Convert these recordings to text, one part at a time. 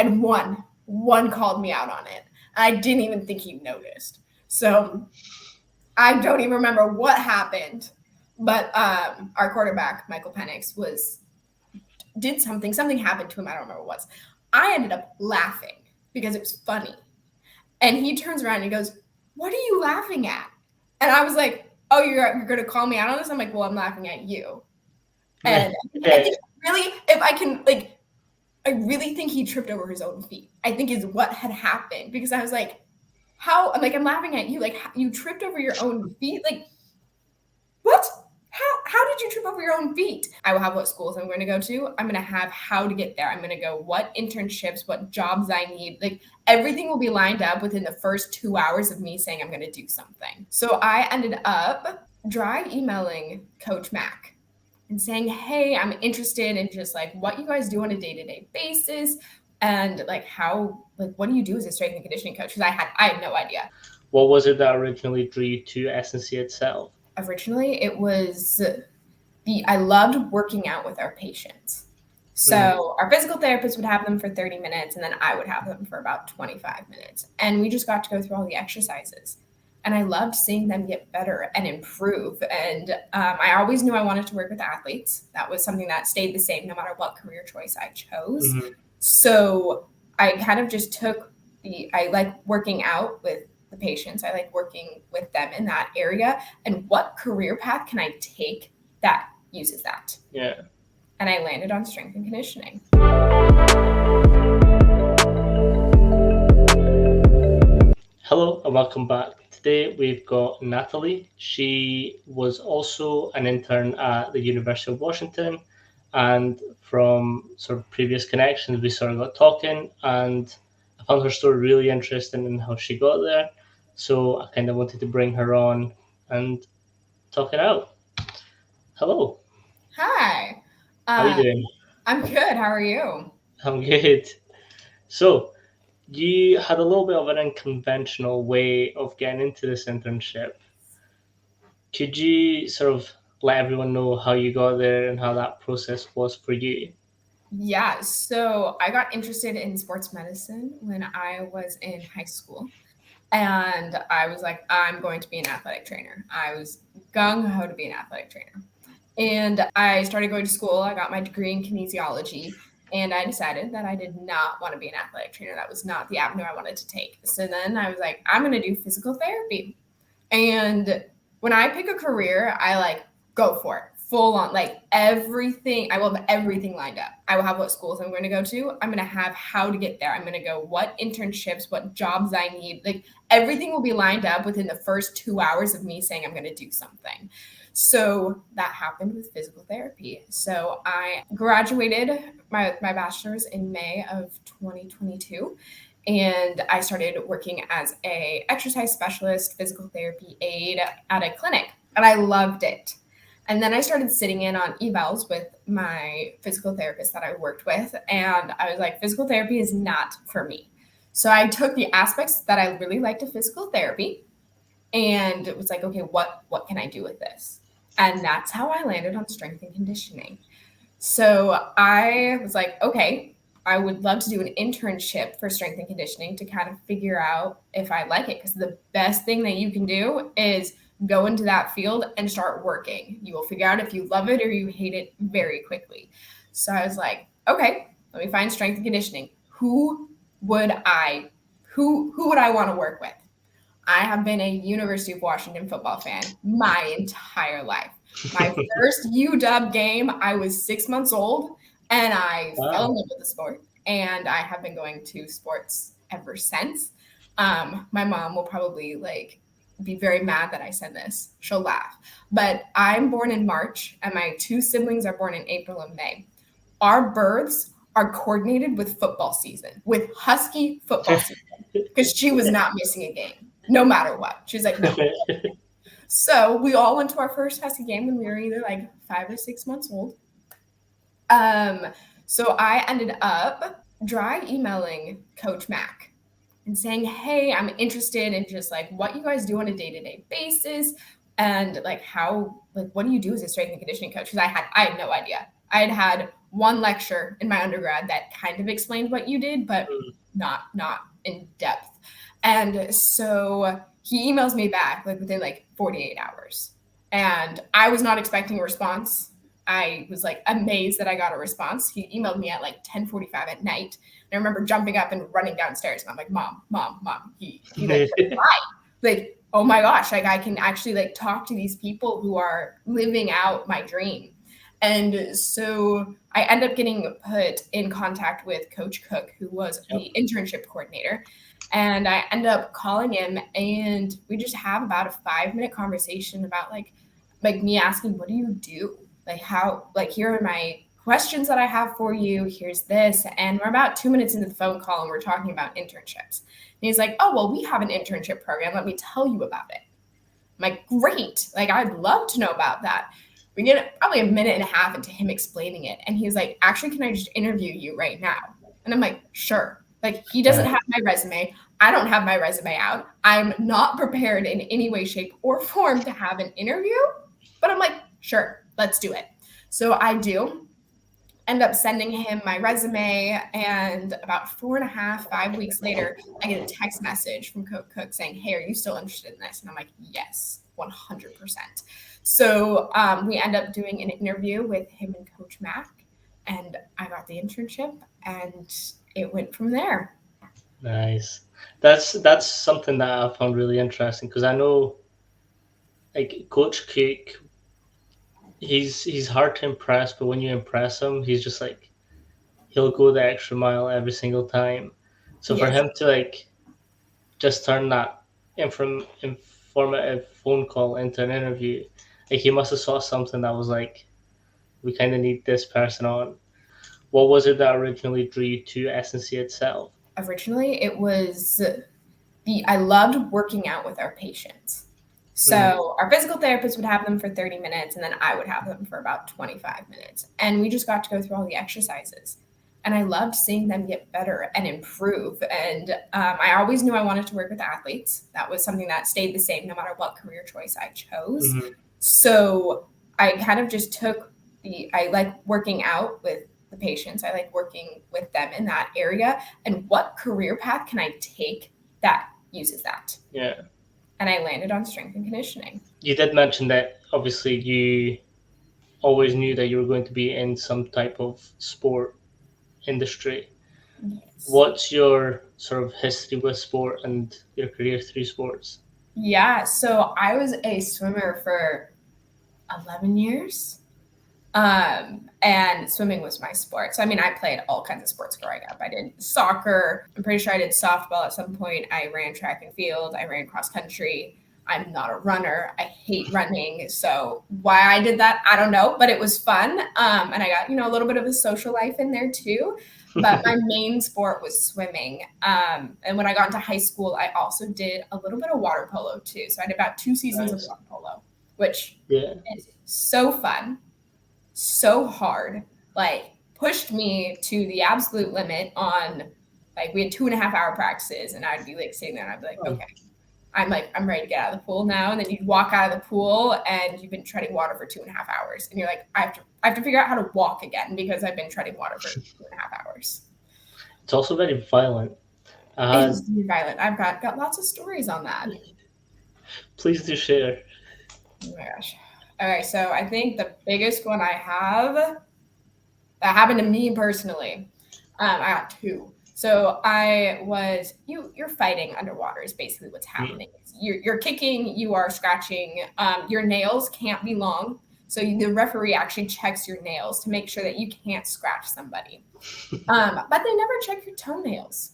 had one called me out on it. I didn't even think he noticed. So I don't even remember what happened, but our quarterback, Michael Penix, did something happened to him. I don't remember what it was. I ended up laughing because it was funny. And he turns around and he goes, "What are you laughing at?" And I was like, "Oh, you're going to call me out on this?" I'm like, "Well, I'm laughing at you." And I think really, if I can, like, I really think he tripped over his own feet, I think is what had happened, because I was like, how? I'm like, I'm laughing at you. Like, you tripped over your own feet? Like, what? How did you trip over your own feet? I will have what schools I'm going to go to. I'm going to have how to get there. I'm going to go what internships, what jobs I need. Like, everything will be lined up within the first 2 hours of me saying I'm going to do something. So I ended up dry emailing Coach Mac and saying, "Hey, I'm interested in just like what you guys do on a day-to-day basis, and like how, like, what do you do as a strength and conditioning coach?" Because I had no idea. What was it that originally drew you to SNC itself? Originally, it was I loved working out with our patients. So our physical therapist would have them for 30 minutes, and then I would have them for about 25 minutes. And we just got to go through all the exercises. And I loved seeing them get better and improve. And I always knew I wanted to work with athletes. That was something that stayed the same no matter what career choice I chose. So I kind of just took I like working out with the patients. I like working with them in that area. And what career path can I take that uses that? Yeah. And I landed on strength and conditioning. Hello and welcome back. Today we've got Natalie. She was also an intern at the University of Washington, and from sort of previous connections we sort of got talking, and I found her story really interesting in how she got there. So I kind of wanted to bring her on and talk it out. Hello. Hi. How are you doing? I'm good. How are you? I'm good. So you had a little bit of an unconventional way of getting into this internship. Could you sort of let everyone know how you got there and how that process was for you? Yeah, so I got interested in sports medicine when I was in high school. And I was like, I'm going to be an athletic trainer. I was gung ho to be an athletic trainer. And I started going to school. I got my degree in kinesiology. And I decided that I did not want to be an athletic trainer. That was not the avenue I wanted to take. So then I was like, I'm going to do physical therapy. And when I pick a career, I like go for it full on, like everything. I will have everything lined up. I will have what schools I'm going to go to. I'm going to have how to get there. I'm going to go what internships, what jobs I need. Like everything will be lined up within the first 2 hours of me saying I'm going to do something. So that happened with physical therapy. So I graduated my bachelor's in May of 2022. And I started working as a exercise specialist, physical therapy aide at a clinic, and I loved it. And then I started sitting in on evals with my physical therapist that I worked with, and I was like, physical therapy is not for me. So I took the aspects that I really liked of physical therapy, and it was like, okay, what can I do with this? And that's how I landed on strength and conditioning. So I was like, okay, I would love to do an internship for strength and conditioning to kind of figure out if I like it. Because the best thing that you can do is go into that field and start working. You will figure out if you love it or you hate it very quickly. So I was like, okay, let me find strength and conditioning. Who would I want to work with? I have been a University of Washington football fan my entire life. My first Udub game, I was 6 months old, and I fell in love with the sport. And I have been going to sports ever since. My mom will probably be very mad that I said this. She'll laugh. But I'm born in March, and my two siblings are born in April and May. Our births are coordinated with football season, with Husky football season, because she was not missing a game, no matter what. She was like, no. So we all went to our first Husky game when we were either like 5 or 6 months old. So I ended up dry emailing Coach Mac and saying, hey, I'm interested in just like what you guys do on a day-to-day basis, and like how, like, what do you do as a strength and conditioning coach? Because I had no idea. I had one lecture in my undergrad that kind of explained what you did, but Mm. not in depth. And so he emails me back like within like 48 hours. And I was not expecting a response. I was like amazed that I got a response. He emailed me at like 10:45 at night. And I remember jumping up and running downstairs and I'm like, Mom. He like replied. Like, oh my gosh, like I can actually like talk to these people who are living out my dream. And so I end up getting put in contact with Coach Cook, who was Yep. the internship coordinator. And I end up calling him and we just have about a 5-minute conversation about like me asking, what do you do? Like how, like here are my questions that I have for you. Here's this. And we're about 2 minutes into the phone call and we're talking about internships. And he's like, oh, well, we have an internship program. Let me tell you about it. I'm like, great. Like, I'd love to know about that. We get probably a minute and a half into him explaining it. And he's like, actually, can I just interview you right now? And I'm like, sure. Like, he doesn't have my resume. I don't have my resume out. I'm not prepared in any way, shape, or form to have an interview. But I'm like, sure, let's do it. So I do end up sending him my resume, and about 4.5, 5 weeks later, I get a text message from Cook saying, hey, are you still interested in this? And I'm like, yes, 100%. So we end up doing an interview with him and Coach Mac, and I got the internship, and it went from there. Nice. That's something that I found really interesting because I know like Coach Cook, he's hard to impress, but when you impress him, he's just like he'll go the extra mile every single time. So for Yes, him to like just turn that informative phone call into an interview, like he must have saw something that was like, we kind of need this person on. What was it that originally drew you to SNC itself? originally it was I loved working out with our patients. Mm, So our physical therapist would have them for 30 minutes and then I would have them for about 25 minutes. And we just got to go through all the exercises. And I loved seeing them get better and improve. And I always knew I wanted to work with athletes. That was something that stayed the same no matter what career choice I chose. mhm. So I kind of just took I like working out with the patients. I like working with them in that area. And what career path can I take that uses that? Yeah. And I landed on strength and conditioning. You did mention that obviously you always knew that you were going to be in some type of sport industry. Yes. What's your sort of history with sport and your career through sports? Yeah. So I was a swimmer for 11 years. And swimming was my sport. So, I mean, I played all kinds of sports growing up. I did soccer. I'm pretty sure I did softball at some point. I ran track and field. I ran cross country. I'm not a runner. I hate running. So why I did that, I don't know, but it was fun. And I got, a little bit of a social life in there too. But my main sport was swimming. And when I got into high school, I also did a little bit of water polo too. So I did about 2 seasons of Nice. water polo, which Yeah. is so fun, so hard, like pushed me to the absolute limit on like we had 2.5 hour practices and I'd be like sitting there and I'd be like, Um, okay, I'm ready to get out of the pool now. And then you'd walk out of the pool and you've been treading water for 2.5 hours. And you're like, I have to figure out how to walk again because I've been treading water for 2.5 hours. it's also very violent. I It had, is very violent. I've got lots of stories on that. please do share. Oh my gosh. All right. So I think the biggest one I have that happened to me personally. I got two. So you're fighting underwater is basically what's Mm. happening. You're kicking, you are scratching. Your nails can't be long. So the referee actually checks your nails to make sure that you can't scratch somebody. But they never check your toenails.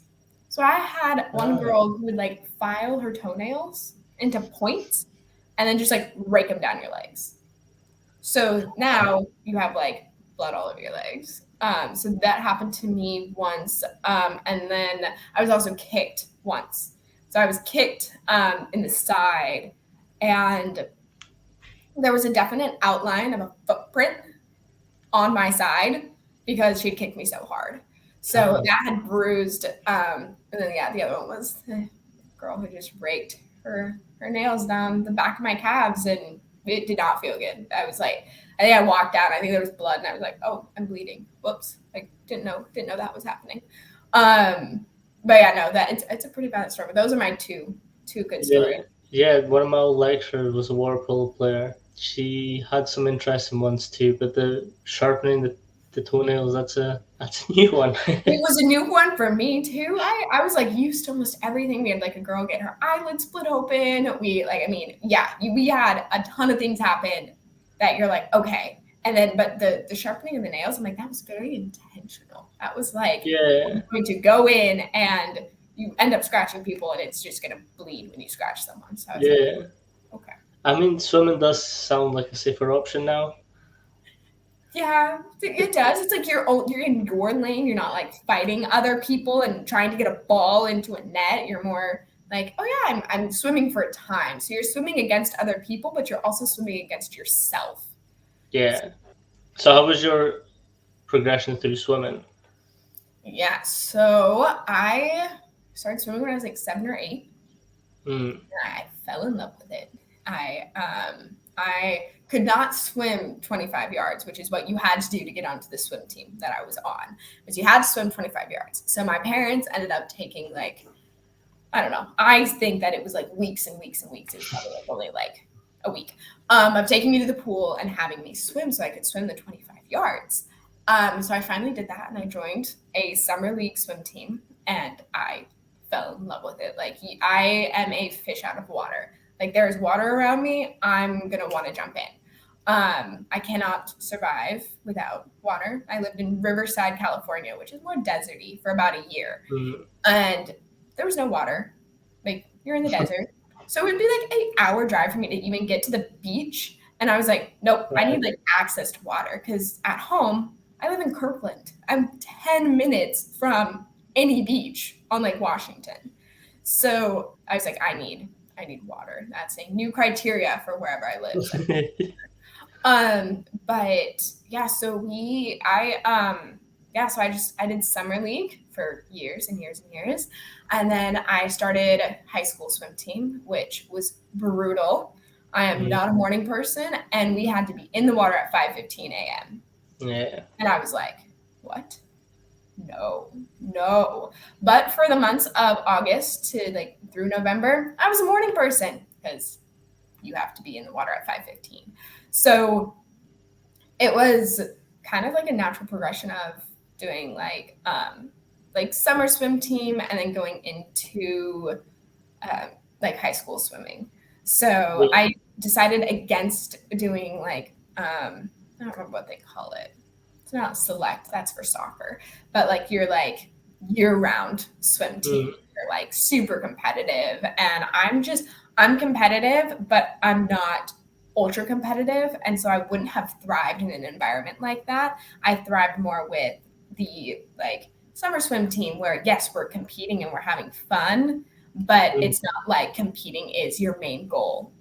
So I had one Ah, girl who would like file her toenails into points and then just like rake them down your legs. So now you have like blood all over your legs. So that happened to me once. And then I was also kicked once. So I was kicked in the side, and there was a definite outline of a footprint on my side because she'd kicked me so hard. So ah. that had bruised. And then, yeah, the other one was the girl who just raked her nails down the back of my calves, and it did not feel good. I was like, I think I walked out. I think there was blood, and I was like, "Oh, I'm bleeding. Whoops! Like didn't know that was happening." But yeah, no, that it's a pretty bad story. But those are my two good stories. Yeah, yeah. One of my old lecturers was a water polo player. She had some interesting ones too, but the sharpening the toenails, that's a new one. It was a new one for me too. I was like used to almost everything. We had like a girl get her eyelid split open. We like, I mean, yeah, we had a ton of things happen that you're like, okay. And then, but the sharpening of the nails, I'm like, that was very intentional. That was like, Yeah, I'm going to go in and you end up scratching people and it's just going to bleed when you scratch someone. So I was like, yeah. okay. I mean, swimming does sound like a safer option now. Yeah, it does. It's like you're in your lane. You're not like fighting other people and trying to get a ball into a net. You're more like, oh yeah, I'm swimming for a time. So you're swimming against other people, but you're also swimming against yourself. Yeah. So how was your progression through swimming? Yeah. So I started swimming when I was like 7 or 8. Mm, I fell in love with it. I could not swim 25 yards, which is what you had to do to get onto the swim team that I was on. But you had to swim 25 yards. So my parents ended up taking like, I don't know. I think that it was like weeks and weeks and weeks. It was probably like only like a week of taking me to the pool and having me swim so I could swim the 25 yards. So I finally did that and I joined a summer league swim team and I fell in love with it. Like I am a fish out of water. Like there is water around me, I'm gonna want to jump in. I cannot survive without water. I lived in Riverside, California, which is more deserty for about a year, mm, and there was no water. Like you're in the desert, so it would be like an hour drive for me to even get to the beach. And I was like, nope, I need right. like access to water because at home I live in Kirkland. I'm 10 minutes from any beach on Lake Washington. So I was like, I need water. That's a new criteria for wherever I live. So but yeah, so I did summer league for years and years and years. And then I started high school swim team, which was brutal. I am Mm, not a morning person, and we had to be in the water at 5:15 a.m. yeah. And I was like, what? No, no. But for the months of August to like through November, I was a morning person because you have to be in the water at 5:15. So it was kind of like a natural progression of doing like summer swim team and then going into like high school swimming. So Wait, I decided against doing like I don't remember what they call it. It's not select, that's for soccer, but like you're like year round swim team. mm, You're like super competitive, and I'm competitive, but I'm not ultra competitive, and so I wouldn't have thrived in an environment like that. I thrived more with the like summer swim team where yes, we're competing and we're having fun, but mm, it's not like competing is your main goal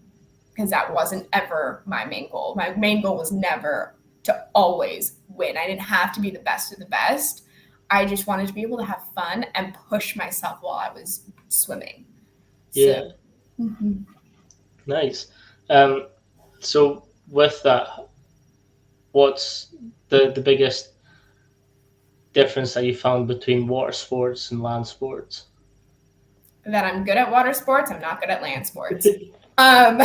because that wasn't ever my main goal. My main goal was never to always win. I didn't have to be the best of the best. I just wanted to be able to have fun and push myself while I was swimming. So, yeah. mhm. Nice. Um, so with that, what's the biggest difference that you found between water sports and land sports? That I'm good at water sports, I'm not good at land sports. Um,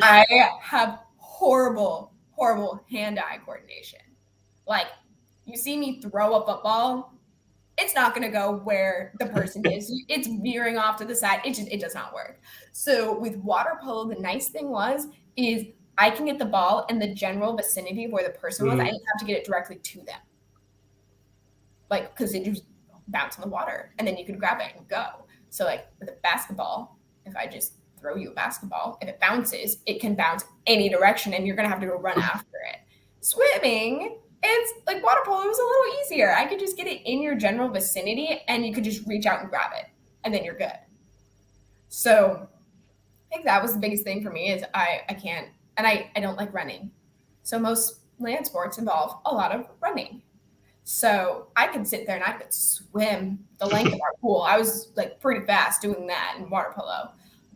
I have horrible, horrible hand-eye coordination. Like, you see me throw a football, it's not going to go where the person is. It's veering off to the side. It does not work. So with water polo, the nice thing is I can get the ball in the general vicinity of where the person was. I Mm, didn't have to get it directly to them, like because it just bounce in the water and then you could grab it and go. So like with a basketball, if I just throw you a basketball, if it bounces, it can bounce any direction and you're gonna have to go run after it. Swimming, it's like water polo was a little easier. I could just get it in your general vicinity and you could just reach out and grab it and then you're good. So I think that was the biggest thing for me is I can't and I don't like running. So most land sports involve a lot of running. So I could sit there and I could swim the length of our pool. I was like pretty fast doing that in water polo.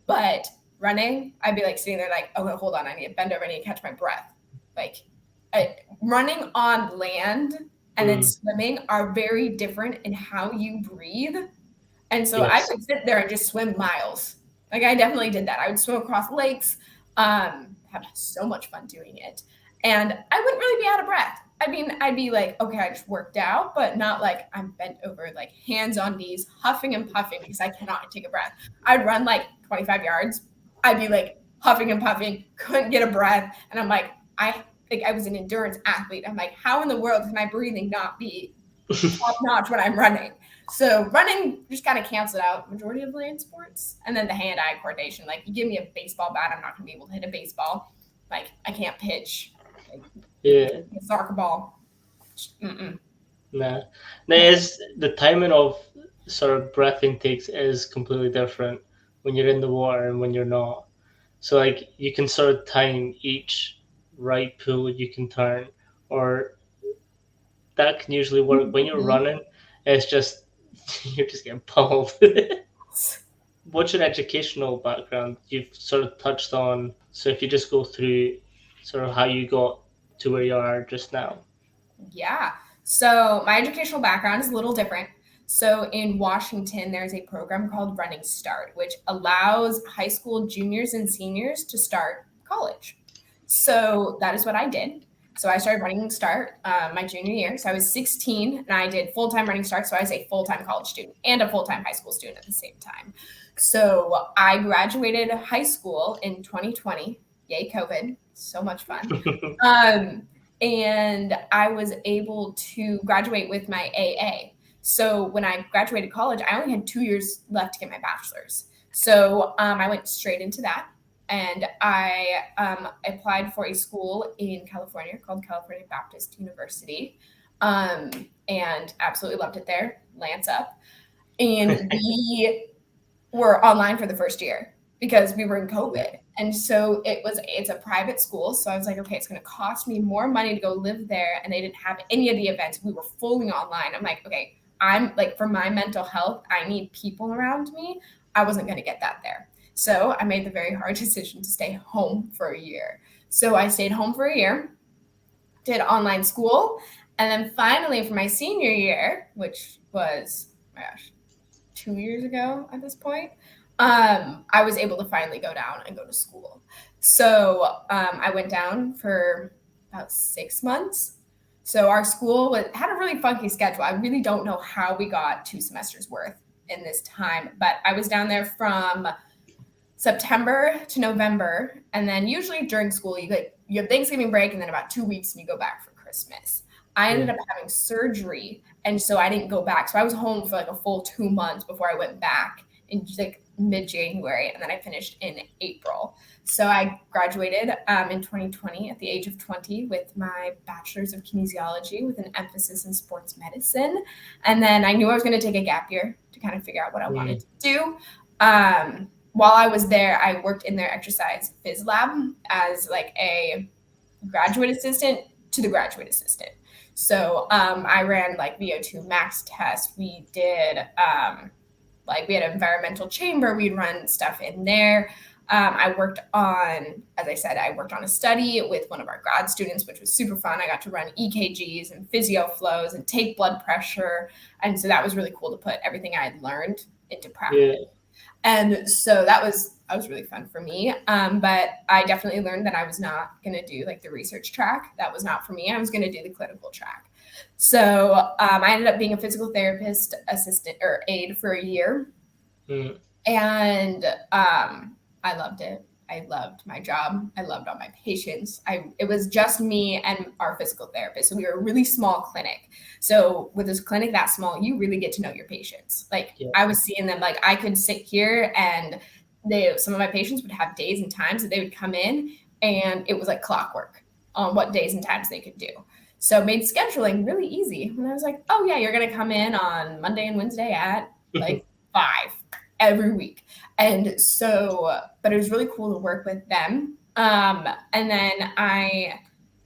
But running, I'd be like sitting there like, oh, hold on, I need to bend over, I need to catch my breath. like running on land and then swimming are very different in how you breathe. And so I Yes. could sit there and just swim miles. Like I definitely did that. I would swim across lakes, have so much fun doing it. And I wouldn't really be out of breath. I mean, I'd be like, okay, I just worked out, but not like I'm bent over, like hands on knees, huffing and puffing because I cannot take a breath. I'd run like 25 yards. I'd be like huffing and puffing, couldn't get a breath. And I'm like, I was an endurance athlete. I'm like, how in the world can my breathing not be top notch when I'm running? So running just kind of cancels out majority of land sports. And then the hand-eye coordination. Like you give me a baseball bat, I'm not going to be able to hit a baseball. Like I can't pitch. Like, Yeah. a soccer ball. Nah. Is the timing of sort of breath intakes is completely different when you're in the water and when you're not. So like you can sort of time each right pull you can turn, or that can usually work. When you're running, it's just you're just getting pummeled. What's your educational background? You've sort of touched on. So if you just go through sort of how you got to where you are just now. Yeah. So my educational background is a little different. So in Washington, there's a program called Running Start, which allows high school juniors and seniors to start college. So that is what I did. So I started Running Start my junior year. So I was 16 and I did full-time Running Start. So I was a full-time college student and a full-time high school student at the same time. So I graduated high school in 2020. Yay, COVID. So much fun. And I was able to graduate with my AA. So when I graduated college, I only had 2 years left to get my bachelor's. So I went straight into that. And I applied for a school in California called California Baptist University, and absolutely loved it there. Lance up. And we were online for the first year because we were in COVID. And so it's a private school. So I was like, okay, it's going to cost me more money to go live there. And they didn't have any of the events. We were fully online. I'm like, okay, I'm like, for my mental health, I need people around me. I wasn't going to get that there. So I made the very hard decision to stay home for a year. So I stayed home for a year, did online school. And then finally for my senior year, which was, oh my gosh, 2 years ago at this point, I was able to finally go down and go to school. So I went down for about 6 months. So our school had a really funky schedule. I really don't know how we got 2 semesters worth in this time, but I was down there from September to November, and then usually during school you have Thanksgiving break, and then about 2 weeks and you go back for Christmas. I ended up having surgery, and so I didn't go back. So I was home for like a full 2 months before I went back in like mid-January, and then I finished in April. So I graduated in 2020 at the age of 20 with my bachelor's of kinesiology with an emphasis in sports medicine. And then I knew I was going to take a gap year to kind of figure out what I wanted to do. While I was there, I worked in their exercise phys lab as like a graduate assistant to the graduate assistant. So I ran like VO2 max tests. We did we had an environmental chamber. We'd run stuff in there. I worked on, as I said, I worked on a study with one of our grad students, which was super fun. I got to run EKGs and physio flows and take blood pressure. And so that was really cool to put everything I had learned into practice. Yeah. And so that was really fun for me. But I definitely learned that I was not going to do like the research track. That was not for me. I was going to do the clinical track. So I ended up being a physical therapist assistant or aide for a year. And I loved it. I loved my job. I loved all my patients. It was just me and our physical therapist. So we were a really small clinic. So with this clinic that small, you really get to know your patients. Like I was seeing them, like I could sit here and some of my patients would have days and times that they would come in, and it was like clockwork on what days and times they could do. So it made scheduling really easy. And I was like, oh yeah, you're going to come in on Monday and Wednesday at like 5 every week. And so, but it was really cool to work with them. And then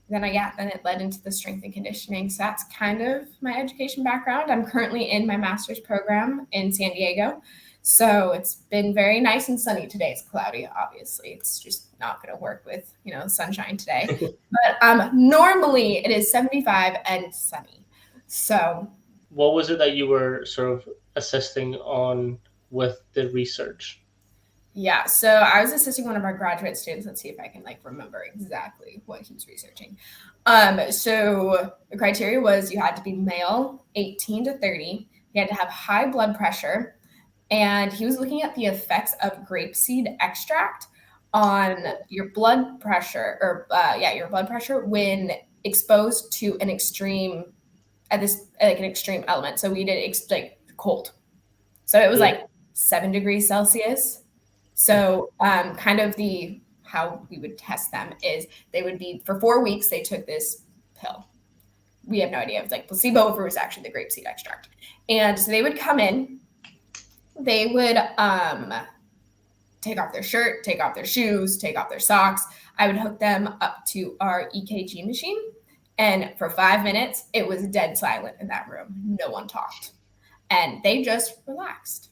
then it led into the strength and conditioning. So that's kind of my education background. I'm currently in my master's program in San Diego. So it's been very nice and sunny today. It's cloudy, obviously. It's just not going to work with, sunshine today. But normally it is 75 and sunny. So What was it that you were sort of assisting on with the research? yeah, so I was assisting one of our graduate students. Let's see if I can remember exactly what he was researching. So the criteria was you had to be male, 18 to 30. You had to have high blood pressure, and he was looking at the effects of grapeseed extract on your blood pressure, or your blood pressure when exposed to an extreme an extreme element. So we did cold. So it was Yeah. 7 degrees Celsius. So kind of how we would test them is they would be for 4 weeks. They took this pill. We have no idea if it's placebo, if it was actually the grapeseed extract. And so they would come in. They would take off their shirt, take off their shoes, take off their socks. I would hook them up to our EKG machine. And for 5 minutes, it was dead silent in that room. No one talked. And they just relaxed.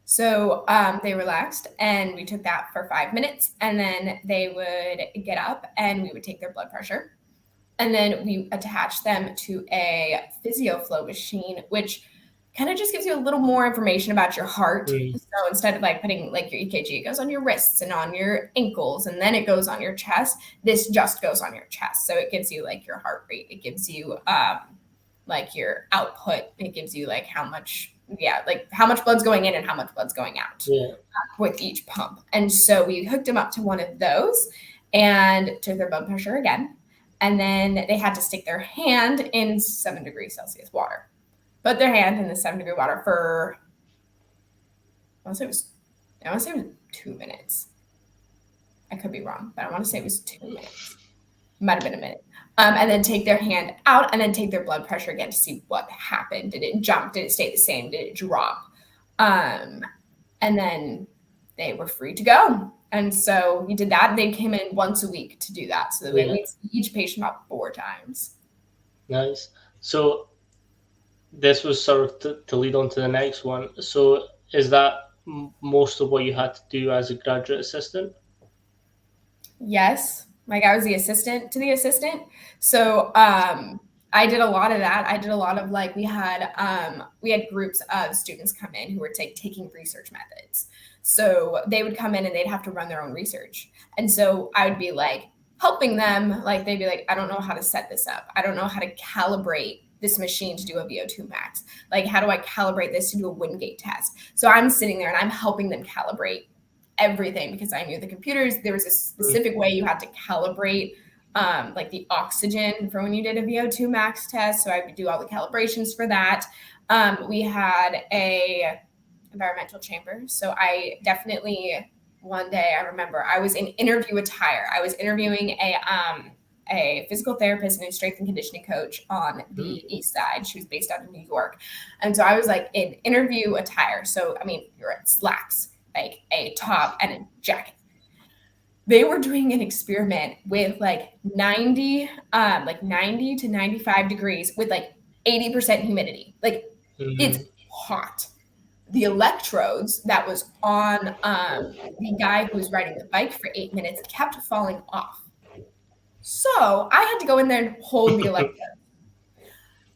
So they relaxed, and we took that for 5 minutes. And then they would get up, and we would take their blood pressure. And then we attach them to a PhysioFlow machine, which kind of just gives you a little more information about your heart. Mm. So instead of putting your EKG, it goes on your wrists and on your ankles, and then it goes on your chest. This just goes on your chest. So it gives you your heart rate. It gives you your output. It gives you how much blood's going in and how much blood's going out with each pump. And so we hooked them up to one of those and took their blood pressure again. And then they had to stick their hand in 7 degrees Celsius water. Put their hand in the 7-degree water for, I want to say it was 2 minutes. I could be wrong, but I want to say it was 2 minutes. Might have been a minute. And then take their hand out and then take their blood pressure again to see what happened. Did it jump? Did it stay the same? Did it drop? And then they were free to go. And so we did that. They came in once a week to do that. So we see each patient about 4 times. Nice. So this was sort of to lead on to the next one. So is that most of what you had to do as a graduate assistant? Yes. I was the assistant to the assistant. So I did a lot of that. I did a lot of we had groups of students come in who were taking research methods. So they would come in and they'd have to run their own research. And so I would be helping them. They'd be I don't know how to set this up. I don't know how to calibrate this machine to do a VO2 max. How do I calibrate this to do a Wingate test? So I'm sitting there and I'm helping them calibrate everything because I knew the computers. There was a specific way you had to calibrate the oxygen for when you did a VO2 max test. So I would do all the calibrations for that. We had a environmental chamber. So I definitely, one day I remember I was in interview attire. I was interviewing a physical therapist and a strength and conditioning coach on the east side. She was based out of New York. And so I was in interview attire. So, you're at slacks, a top and a jacket. They were doing an experiment with 90 to 95 degrees with 80% humidity. It's hot. The electrodes that was on the guy who was riding the bike for 8 minutes kept falling off. So I had to go in there and hold the electrodes,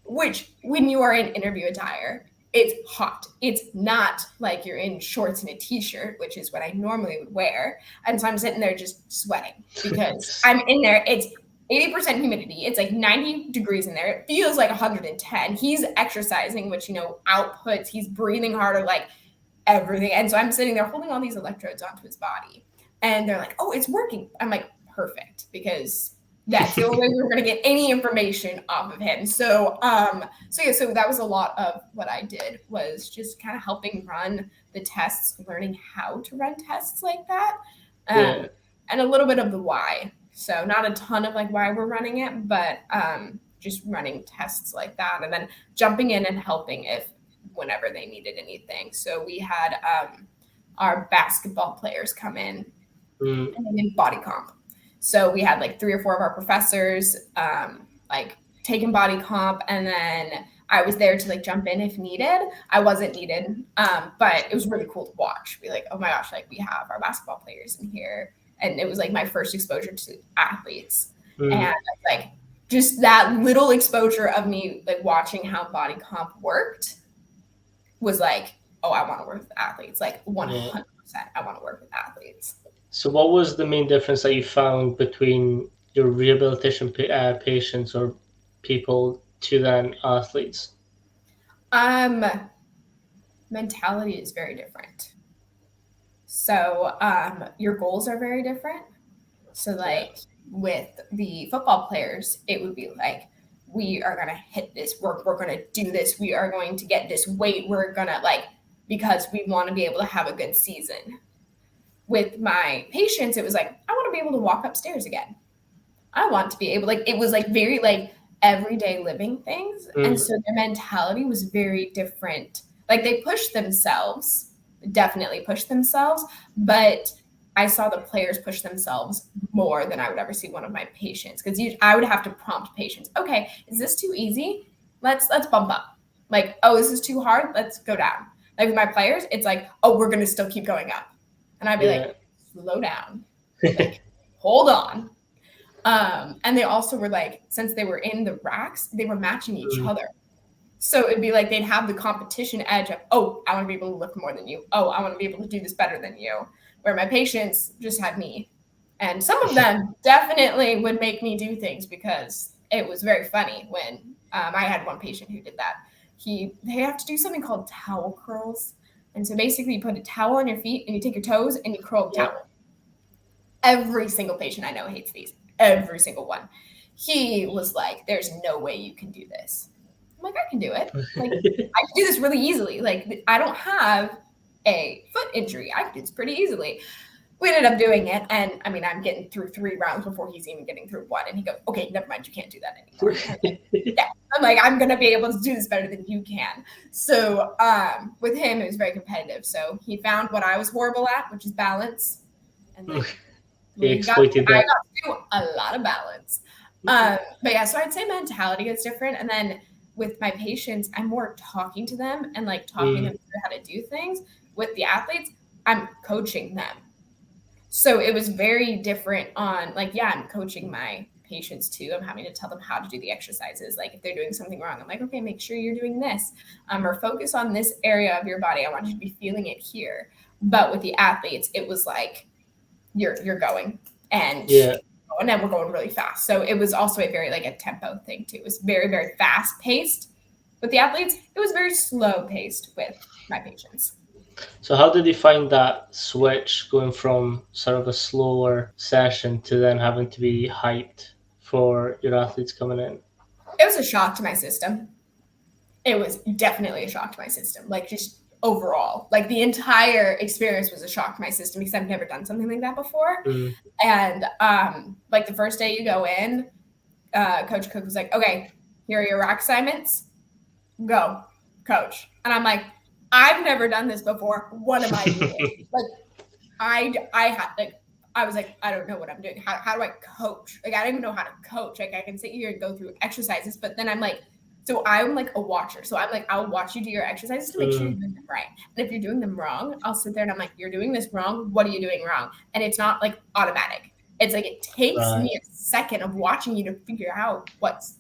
which when you are in interview attire, it's hot. It's not you're in shorts and a t-shirt, which is what I normally would wear. And so I'm sitting there just sweating because I'm in there. It's 80% humidity. It's 90 degrees in there. It feels 110. He's exercising, which, outputs. He's breathing harder, everything. And so I'm sitting there holding all these electrodes onto his body. And they're oh, it's working. I'm perfect, because that's the only way we were going to get any information off of him. So that was a lot of what I did, was just kind of helping run the tests, learning how to run tests like that, and a little bit of the why. So not a ton of why we're running it, but just running tests like that, and then jumping in and helping whenever they needed anything. So we had our basketball players come in and they did body comp. So we had 3 or 4 of our professors taking body comp, and then I was there to like jump in if needed. I wasn't needed, but it was really cool to watch. Be like, oh my gosh, like we have our basketball players in here, and it was like my first exposure to athletes, and like just that little exposure of me like watching how body comp worked was like, oh, I want to work with athletes, like 100%. I want to work with athletes. So, what was the main difference that you found between your rehabilitation patients or people to then athletes? Mentality is very different. So, your goals are very different. So, like with the football players, it would be like, we are going to hit this, we're going to do this, we are going to get this weight, we're going to like, because we want to be able to have a good season. With my patients, it was like, I want to be able to walk upstairs again. I want to be able, like, it was like very like everyday living things. And so their mentality was very different. Like they pushed themselves, definitely pushed themselves, but I saw the players push themselves more than I would ever see one of my patients. Because I would have to prompt patients, okay, is this too easy? Let's bump up. Like, oh, this is too hard? Let's go down. Like with my players, it's like, oh, we're going to still keep going up. And I'd be like, slow down. Like, hold on. And they also were like, since they were in the racks, they were matching each other. So it'd be like they'd have the competition edge of, oh, I want to be able to lift more than you. Oh, I want to be able to do this better than you. Where my patients just had me. And some of them definitely would make me do things because it was very funny when I had one patient who did that. They have to do something called towel curls. And so basically you put a towel on your feet and you take your toes and you curl the towel. Every single patient I know hates these. Every single one. He was like, there's no way you can do this. I'm like, I can do it. Like, I can do this really easily. Like, I don't have a foot injury. I can do this pretty easily. We ended up doing it. And I mean, I'm getting through 3 rounds before he's even getting through 1. And he goes, okay, never mind. You can't do that anymore. I'm like, I'm going to be able to do this better than you can. So with him, it was very competitive. So he found what I was horrible at, which is balance. And then I got to do a lot of balance. But yeah, so I'd say mentality is different. And then with my patients, I'm more talking to them and like talking them through how to do things. With the athletes, I'm coaching them. So it was very different on like, yeah, I'm coaching my patients too. I'm having to tell them how to do the exercises. Like if they're doing something wrong, I'm like, okay, make sure you're doing this, or focus on this area of your body. I want you to be feeling it here. But with the athletes, it was like, you're going and then we're going really fast. So it was also a very like a tempo thing too. It was very, very fast paced with the athletes. It was very slow paced with my patients. So how did you find that switch going from sort of a slower session to then having to be hyped for your athletes coming in? It was a shock to my system. It was definitely a shock to my system. Like just overall, like the entire experience was a shock to my system because I've never done something like that before. And like the first day you go in, Coach Cook was like, okay, here are your rack assignments. Go, coach. And I'm like, I've never done this before. What am I doing? Like I was like, I don't know what I'm doing. How do I coach? Like I don't even know how to coach. Like I can sit here and go through exercises, but then I'm like, so I'm like a watcher. So I'm like, I'll watch you do your exercises to make sure you're doing them right. And if you're doing them wrong, I'll sit there and I'm like, you're doing this wrong. What are you doing wrong? And it's not like automatic. It's like it takes me a second of watching you to figure out what's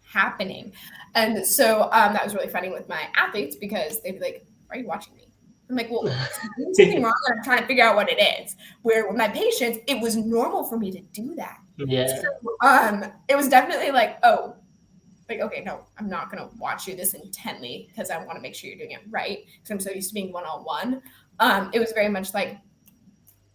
happening. And so that was really funny with my athletes because they'd be like, why are you watching me? I'm like, well, there's something wrong and I'm trying to figure out what it is. Where with my patients, it was normal for me to do that. Yeah. So, it was definitely like, oh, like, okay, no, I'm not going to watch you this intently because I want to make sure you're doing it right. Because I'm so used to being one-on-one. It was very much like,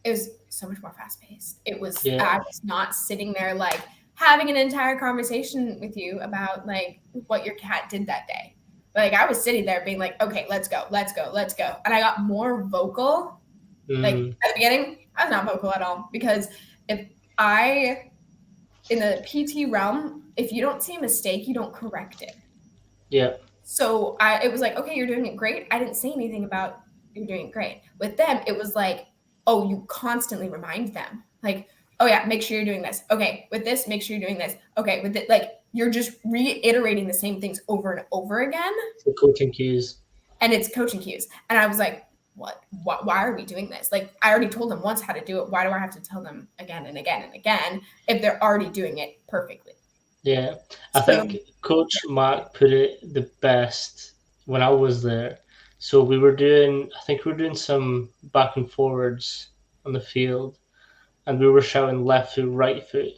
it was so much more fast-paced. It was, I was not sitting there like having an entire conversation with you about like what your cat did that day. Like I was sitting there being like, okay, let's go. And I got more vocal. Like at the beginning, I was not vocal at all because in the PT realm, if you don't see a mistake, you don't correct it. Yeah. So it was like, okay, you're doing it great. I didn't say anything about you're doing it great. With them, it was like, oh, you constantly remind them. Like, oh yeah, make sure you're doing this. Okay, with this, make sure you're doing this. Okay, with it, like you're just reiterating the same things over and over again. So coaching cues. And it's coaching cues. And I was like, what? Why are we doing this? Like, I already told them once how to do it. Why do I have to tell them again and again and again if they're already doing it perfectly? Yeah, I So, think Coach Mark put it the best when I was there. So we were doing, I think we were doing some back and forwards on the field, and we were shouting left foot, right foot.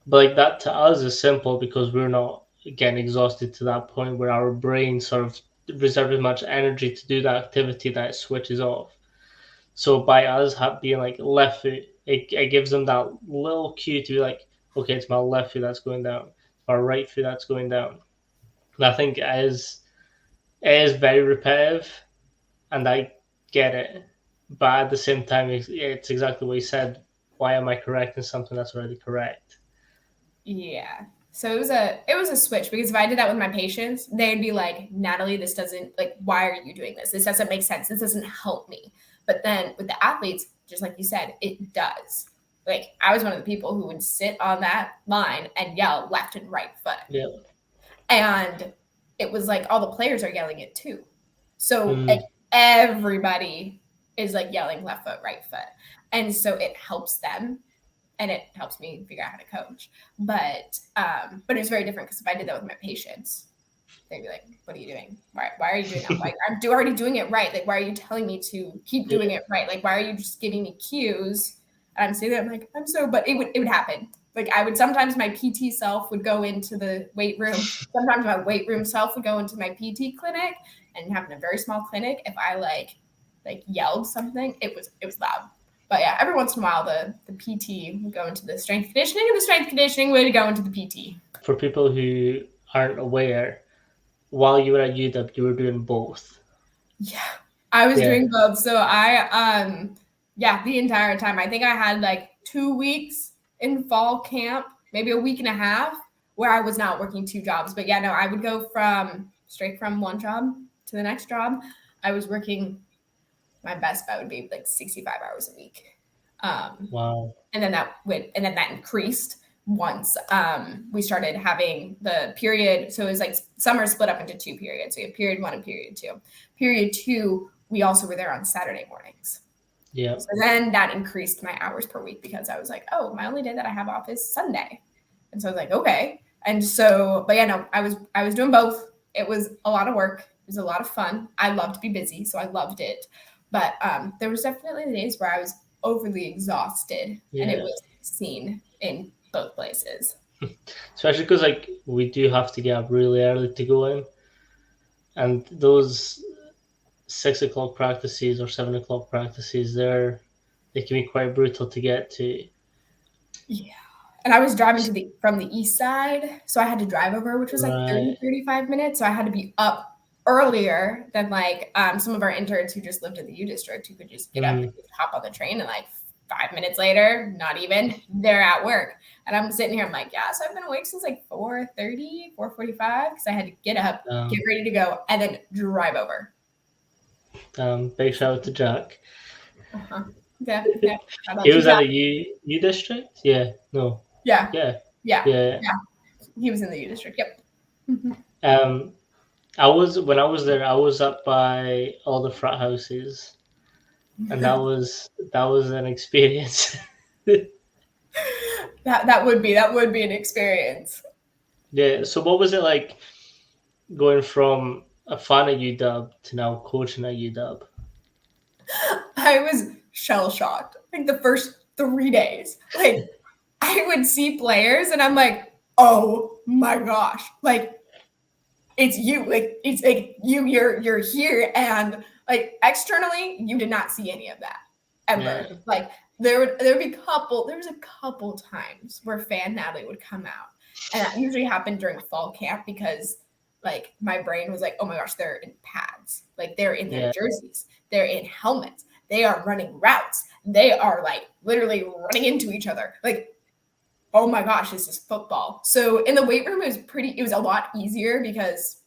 But like that to us is simple because we're not getting exhausted to that point where our brain sort of reserve as much energy to do that activity that it switches off. So by us being like left foot, it gives them that little cue to be like, okay, it's my left foot that's going down, it's my right foot that's going down. And I think it is very repetitive, and I get it, but at the same time, it's exactly what you said. Why am I correcting something that's already correct? yeah. So it was a switch because if I did that with my patients, they'd be like, Natalie, this doesn't, like, why are you doing this? This doesn't make sense. This doesn't help me. But then with the athletes, just like you said, it does. Like, I was one of the people who would sit on that line and yell left and right foot. Yeah. And it was like all the players are yelling it too. So like, Mm. everybody is like yelling left foot, right foot. And so it helps them and it helps me figure out how to coach. But it's very different because if I did that with my patients, they'd be like, what are you doing? Why are you doing that? Why I'm already doing it right. Like, why are you telling me to keep doing it right? Like, why are you just giving me cues? And I'm saying that I'm like, but it would happen. Like, I would sometimes my PT self would go into the weight room. Sometimes my weight room self would go into my PT clinic, and having a very small clinic, if I like yelled something, it was loud. But yeah, every once in a while the PT would go into the strength conditioning, and the strength conditioning would go into the PT. For people who aren't aware, while you were at UW, you were doing both. Yeah, I was Yeah. doing both. So the entire time. I think I had like 2 weeks in fall camp, maybe a week and a half, where I was not working two jobs. But yeah, no, I would go straight from one job to the next job. I was working, my best bet would be like 65 hours a week. Wow. And then that increased once we started having the period. So it was like summer split up into two periods. So you have period 1 and period 2. Period 2, we also were there on Saturday mornings. Yeah. So then that increased my hours per week because I was like, oh, my only day that I have off is Sunday. And so I was like, okay. And so, but yeah, no, I was doing both. It was a lot of work. It was a lot of fun. I loved to be busy, so I loved it. But there was definitely days where I was overly exhausted, and it was seen in both places. Especially because like we do have to get up really early to go in, and those 6 o'clock practices or 7 o'clock practices, they can be quite brutal to get to. Yeah. And I was driving from the east side, so I had to drive over, which was like Right. 35 minutes. So I had to be up earlier than like some of our interns who just lived in the U district, who could just get up and just hop on the train, and like 5 minutes later, not even, they're at work. And I'm sitting here, I'm like, yeah, so I've been awake since like 4:30, 4:45, because I had to get up, get ready to go, and then drive over. Big shout out to Jack. Yeah. How about He you, was at Jack? the U district. Yeah. No. Yeah. Yeah. Yeah. Yeah. He was in the U district. Yep. When I was there, I was up by all the frat houses, and that was an experience. That would be an experience. Yeah. So what was it like going from a fan of UW to now coaching at UW? I was shell shocked. Like the first 3 days. Like I would see players and I'm like, oh my gosh. Like it's you. Like it's like you're here, and like externally, you did not see any of that ever. Yeah. Like there was a couple times where fan Natalie would come out. And that usually happened during fall camp because like my brain was like, oh my gosh, they're in pads. Like they're in their jerseys. They're in helmets. They are running routes. They are like literally running into each other. Like, oh my gosh, this is football. So in the weight room, it was a lot easier because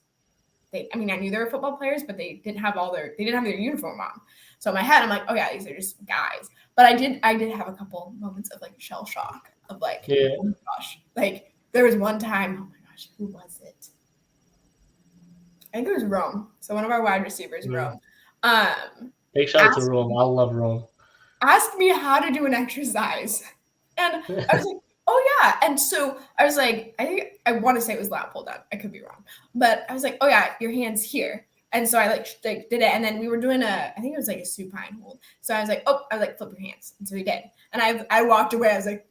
I knew they were football players, but they didn't have their uniform on. So in my head, I'm like, oh yeah, these are just guys. But I did have a couple moments of like shell shock of like, oh my gosh, like there was one time, oh my gosh, who was it? I think it was Rome. So one of our wide receivers, Mm. Rome, Big shout out to asked Rome. I love Rome. me how to do an exercise. And I was like, oh yeah. And so I was like, I want to say it was lat pull down. I could be wrong. But I was like, oh yeah, your hand's here. And so I like did it. And then we were doing I think it was like a supine hold. So I was like, flip your hands. And so he did. And I walked away. I was like,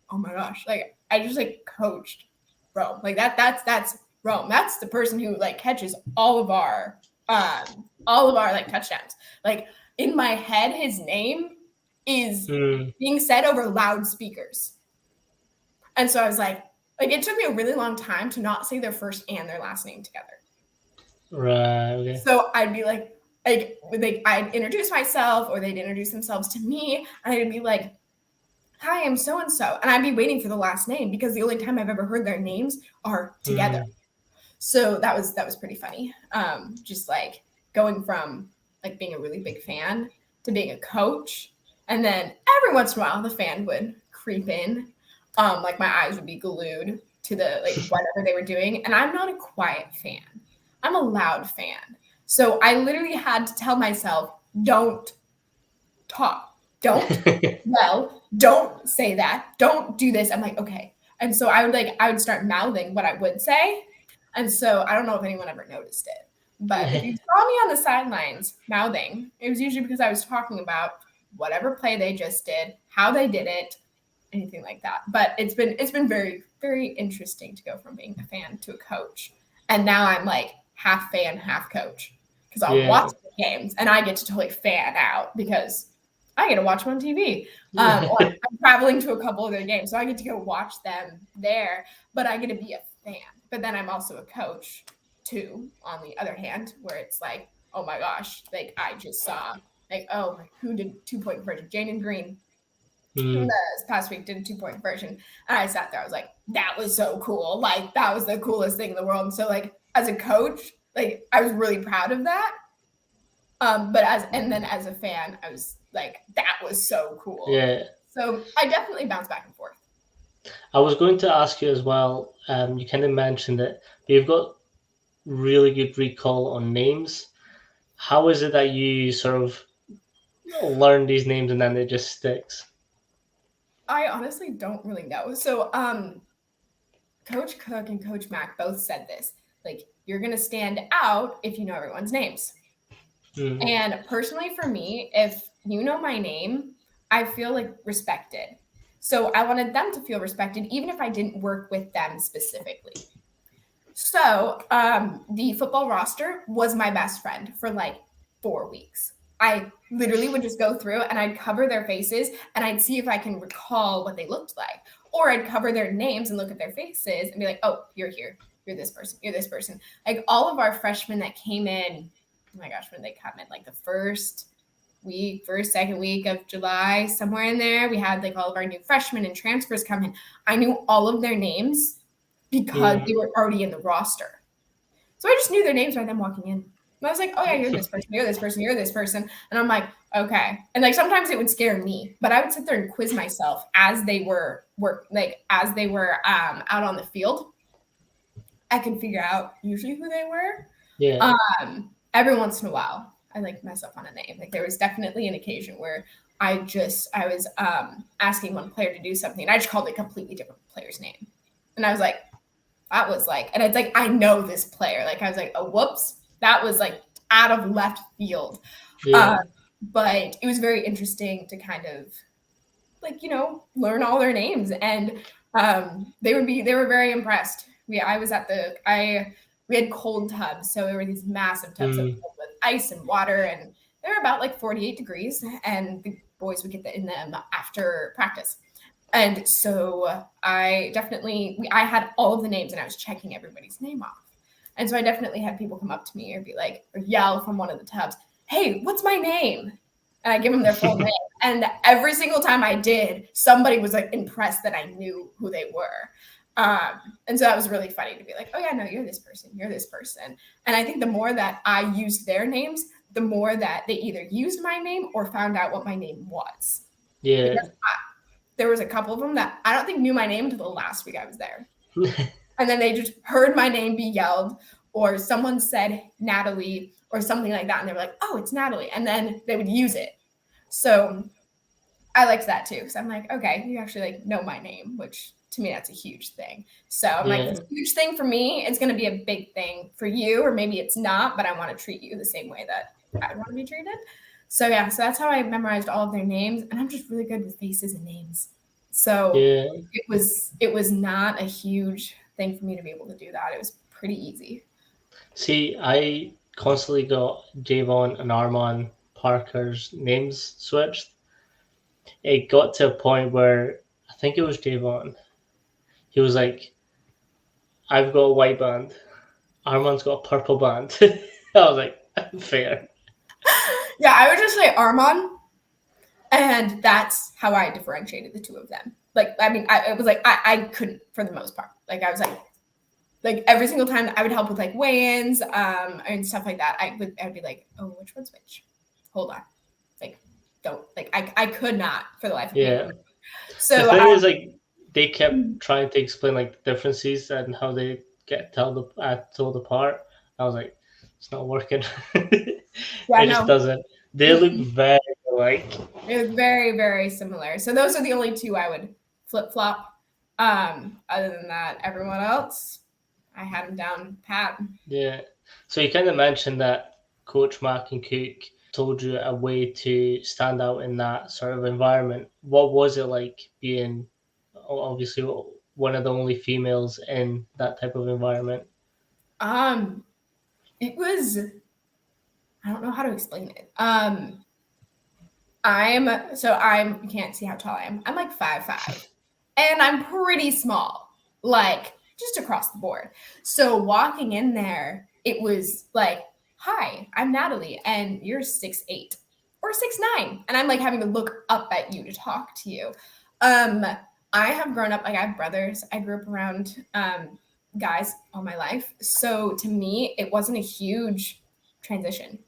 oh my gosh. Like I just like coached Rome. Like that's Rome. That's the person who like catches all of our like touchdowns. Like in my head, his name is being said over loudspeakers. And so I was like it took me a really long time to not say their first and their last name together. Right. Okay. So I'd be like I'd introduce myself or they'd introduce themselves to me and I'd be like, hi, I'm so-and-so. And I'd be waiting for the last name because the only time I've ever heard their names are together. So that was pretty funny. Just like going from like being a really big fan to being a coach. And then every once in a while the fan would creep in. Like my eyes would be glued to the like whatever they were doing. And I'm not a quiet fan. I'm a loud fan. So I literally had to tell myself, don't talk. Don't don't say that. Don't do this. I'm like, okay. And so I would start mouthing what I would say. And so I don't know if anyone ever noticed it. But if you saw me on the sidelines mouthing, it was usually because I was talking about whatever play they just did, how they did it, anything like that. But it's been very, very interesting to go from being a fan to a coach. And now I'm like half fan, half coach. Because I'll watch the games and I get to totally fan out because I get to watch them on TV. Or I'm traveling to a couple of their games, so I get to go watch them there. But I get to be a fan. But then I'm also a coach too, on the other hand, where it's like, oh my gosh, like I just saw, like, oh, who did 2-point conversion? Jaden Green this past week did a 2-point conversion. And I sat there, I was like, that was so cool. Like, that was the coolest thing in the world. And so, like, as a coach, like, I was really proud of that. But as a fan, I was like, that was so cool. Yeah. So I definitely bounce back and forth. I was going to ask you as well. You kind of mentioned it. You've got really good recall on names. How is it that you sort of learn these names and then it just sticks? I honestly don't really know. So, Coach Cook and Coach Mack both said this. Like, you're gonna stand out if you know everyone's names. And personally, for me, if you know my name, I feel like respected. So I wanted them to feel respected, even if I didn't work with them specifically. So the football roster was my best friend for like 4 weeks. I literally would just go through and I'd cover their faces and I'd see if I can recall what they looked like. Or I'd cover their names and look at their faces and be like, oh, you're here. You're this person. You're this person. Like all of our freshmen that came in, oh my gosh, when they come in, like the second week of July, somewhere in there, we had like all of our new freshmen and transfers come in. I knew all of their names because they were already in the roster. So I just knew their names by them walking in. And I was like, oh yeah, you're this person, you're this person, you're this person. And I'm like, okay. And like sometimes it would scare me, but I would sit there and quiz myself as they were out on the field. I could figure out usually who they were. Yeah. Every once in a while, I like mess up on a name. Like there was definitely an occasion where I was asking one player to do something and I just called a completely different player's name. And I was like, that was like, and it's like, I know this player. Like I was like, oh, whoops. That was like out of left field. Yeah. But it was very interesting to kind of like, learn all their names. And they were very impressed. We had cold tubs. So there were these massive tubs with ice and water and they were about like 48 degrees and the boys would get in them after practice. And so I had all of the names and I was checking everybody's name off. And so I definitely had people come up to me or be like, or yell from one of the tubs, hey, what's my name? And I give them their full name. And every single time I did, somebody was like impressed that I knew who they were. And so that was really funny to be like, oh yeah, no, you're this person, you're this person. And I think the more that I used their names, the more that they either used my name or found out what my name was. Yeah. There was a couple of them that I don't think knew my name until the last week I was there. And then they just heard my name be yelled, or someone said Natalie or something like that. And they were like, oh, it's Natalie. And then they would use it. So I liked that too. Because I'm like, okay, you actually like know my name, which to me, that's a huge thing. So I'm like, it's Yeah. a huge thing for me. It's going to be a big thing for you, or maybe it's not, but I want to treat you the same way that I want to be treated. So yeah, so that's how I memorized all of their names. And I'm just really good with faces and names. So Yeah. it was not a huge thing for me to be able to do that. It was pretty easy. See, I constantly got Javon and Armand Parker's names switched. It got to a point where I think it was Javon. He was like, I've got a white band. Armand's got a purple band. I was like, fair. Yeah, I would just say Armand, and that's how I differentiated the two of them. Like, I mean, it was like I couldn't for the most part. Like, I was like every single time I would help with like weigh-ins, and stuff like that. I'd be like, oh, which one's which? Hold on, like, don't like I could not for the life of me. Yeah. So The thing is, like, they kept trying to explain like the differences and how they get told apart. I was like, it's not working. yeah, It just no, doesn't. They look very alike. it was very, very similar. So those are the only two I would flip flop. Other than that, everyone else, I had them down pat. Yeah. So you kind of mentioned that Coach Mac and Cook told you a way to stand out in that sort of environment. What was it like being obviously one of the only females in that type of environment? Um, it was, I don't know how to explain it. You can't see how tall I am. I'm like 5'5", and I'm pretty small, like just across the board. So walking in there, it was like, hi, I'm Natalie, and you're 6'8" or 6'9", and I'm like having to look up at you to talk to you. Um, I have grown up, like I have brothers. I grew up around guys all my life. So to me, it wasn't a huge transition.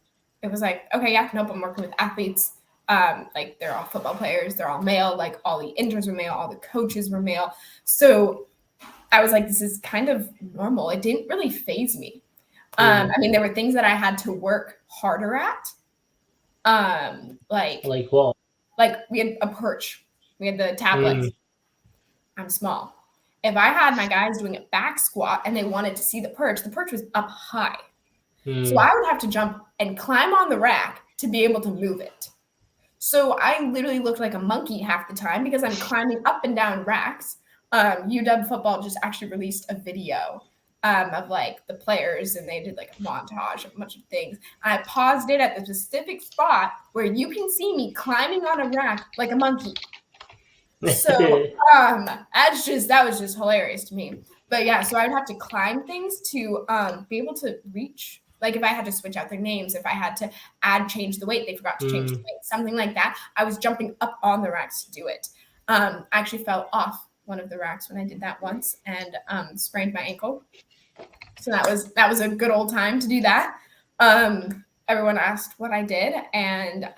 It was like, okay, yeah, nope, I'm working with athletes. Like they're all football players, they're all male, like all the interns were male, all the coaches were male. So I was like, this is kind of normal. It didn't really phase me. I mean, there were things that I had to work harder at. Like what? Like we had a perch, we had the tablets. Mm, I'm small. If I had my guys doing a back squat and they wanted to see the perch was up high. So mm, I would have to jump and climb on the rack to be able to move it. So I literally looked like a monkey half the time because I'm climbing up and down racks. UW football just actually released a video of like the players, and they did like a montage of a bunch of things. I paused it at the specific spot where you can see me climbing on a rack like a monkey. So that was just hilarious to me. But yeah, so I would have to climb things to be able to reach. Like if I had to switch out their names, if I had to change the weight, they forgot to change the weight, something like that. I was jumping up on the racks to do it. I actually fell off one of the racks when I did that once and sprained my ankle. So that was a good old time to do that. Everyone asked what I did, and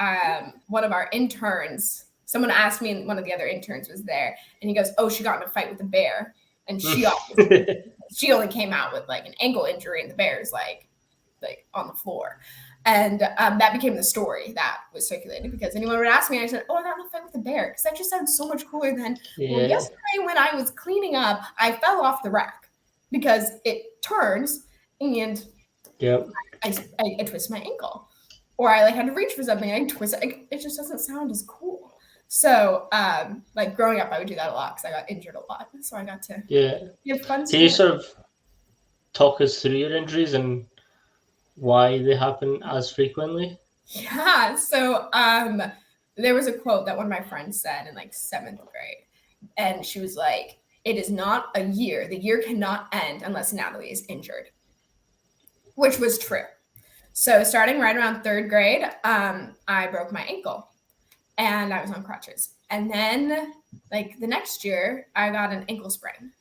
one of our interns, someone asked me, and one of the other interns was there, and he goes, "Oh, she got in a fight with a bear, and she only came out with like an ankle injury, and the bear's like on the floor." And that became the story that was circulated because anyone would ask me, I said, "Oh, I got in a fight with a bear," because that just sounds so much cooler than, well, yesterday when I was cleaning up, I fell off the rack because it turns and I twist my ankle, or I like had to reach for something, I twist it. It just doesn't sound as cool. So, like growing up, I would do that a lot because I got injured a lot. So I got to give fun. Can you sort of talk us through your injuries and why they happen as frequently? Yeah. So, there was a quote that one of my friends said in like 7th grade, and she was like, "It is not a year. The year cannot end unless Natalie is injured," which was true. So starting right around 3rd grade, I broke my ankle and I was on crutches. And then like the next year, I got an ankle sprain.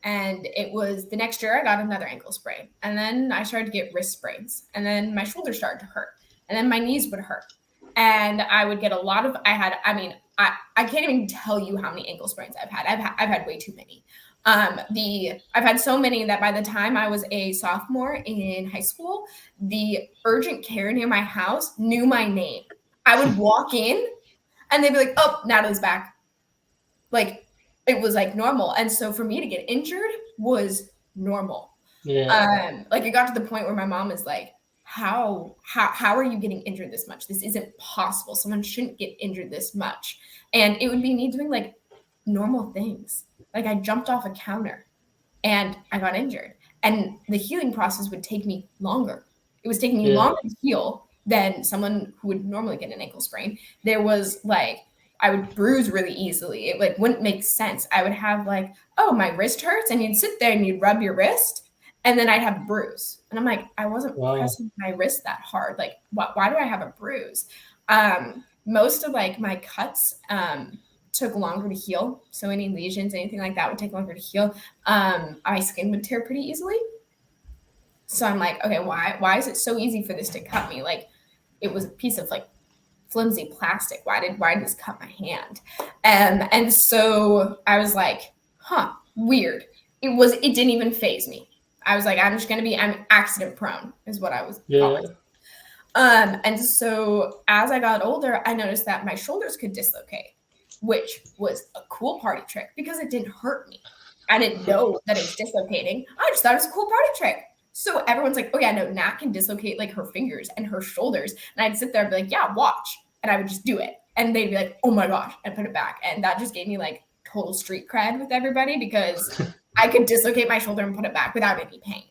And it was the next year I got another ankle sprain. And then I started to get wrist sprains. And then my shoulder started to hurt. And then my knees would hurt. And I would get a lot of, I can't even tell you how many ankle sprains I've had. I've had way too many. I've had so many that by the time I was a sophomore in high school, the urgent care near my house knew my name. I would walk in and they'd be like, "Oh, Natalie's back." Like it was like normal. And so for me to get injured was normal. Yeah. Like it got to the point where my mom is like, how are you getting injured this much? This isn't possible. Someone shouldn't get injured this much. And it would be me doing like normal things. Like I jumped off a counter and I got injured. And the healing process would take me longer. It was taking me Yeah. longer to heal than someone who would normally get an ankle sprain. There was like I would bruise really easily. It like wouldn't make sense. I would have like, oh, my wrist hurts, and you'd sit there and you'd rub your wrist, and then I'd have a bruise. And I'm like, I wasn't Wow. pressing my wrist that hard. Like, why do I have a bruise? Most of like my cuts took longer to heal. So any lesions, anything like that would take longer to heal. My skin would tear pretty easily. So I'm like, okay, why is it so easy for this to cut me? Like it was a piece of like flimsy plastic. Why did this cut my hand? And so I was like, huh, weird. It didn't even faze me. I was like, I'm accident prone is what I was Yeah. always. And so as I got older, I noticed that my shoulders could dislocate, which was a cool party trick because it didn't hurt me. I didn't know that it was dislocating. I just thought it was a cool party trick. So everyone's like, oh yeah, no, Nat can dislocate like her fingers and her shoulders. And I'd sit there and be like, yeah, watch. And I would just do it. And they'd be like, oh my gosh, and put it back. And that just gave me like total street cred with everybody because I could dislocate my shoulder and put it back without any pain.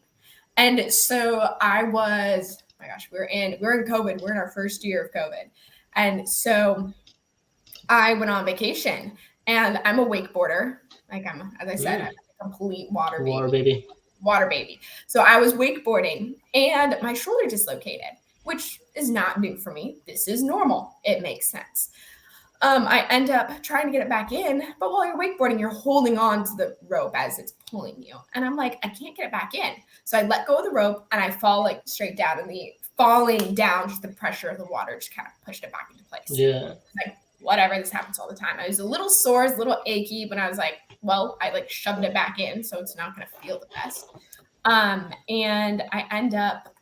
And so I was, oh my gosh, we're in COVID. We're in our first year of COVID. And so I went on vacation and I'm a wakeboarder. Like as I said, I'm a complete water baby. Water baby. So I was wakeboarding and my shoulder dislocated, which is not new for me. This is normal. It makes sense. I end up trying to get it back in, but while you're wakeboarding, you're holding on to the rope as it's pulling you. And I'm like, I can't get it back in. So I let go of the rope and I fall like straight down, and the falling down, just the pressure of the water just kind of pushed it back into place. Yeah. Like, whatever, this happens all the time. I was a little sore, a little achy, but I was like, well, I like shoved it back in, so it's not going to feel the best. And I end up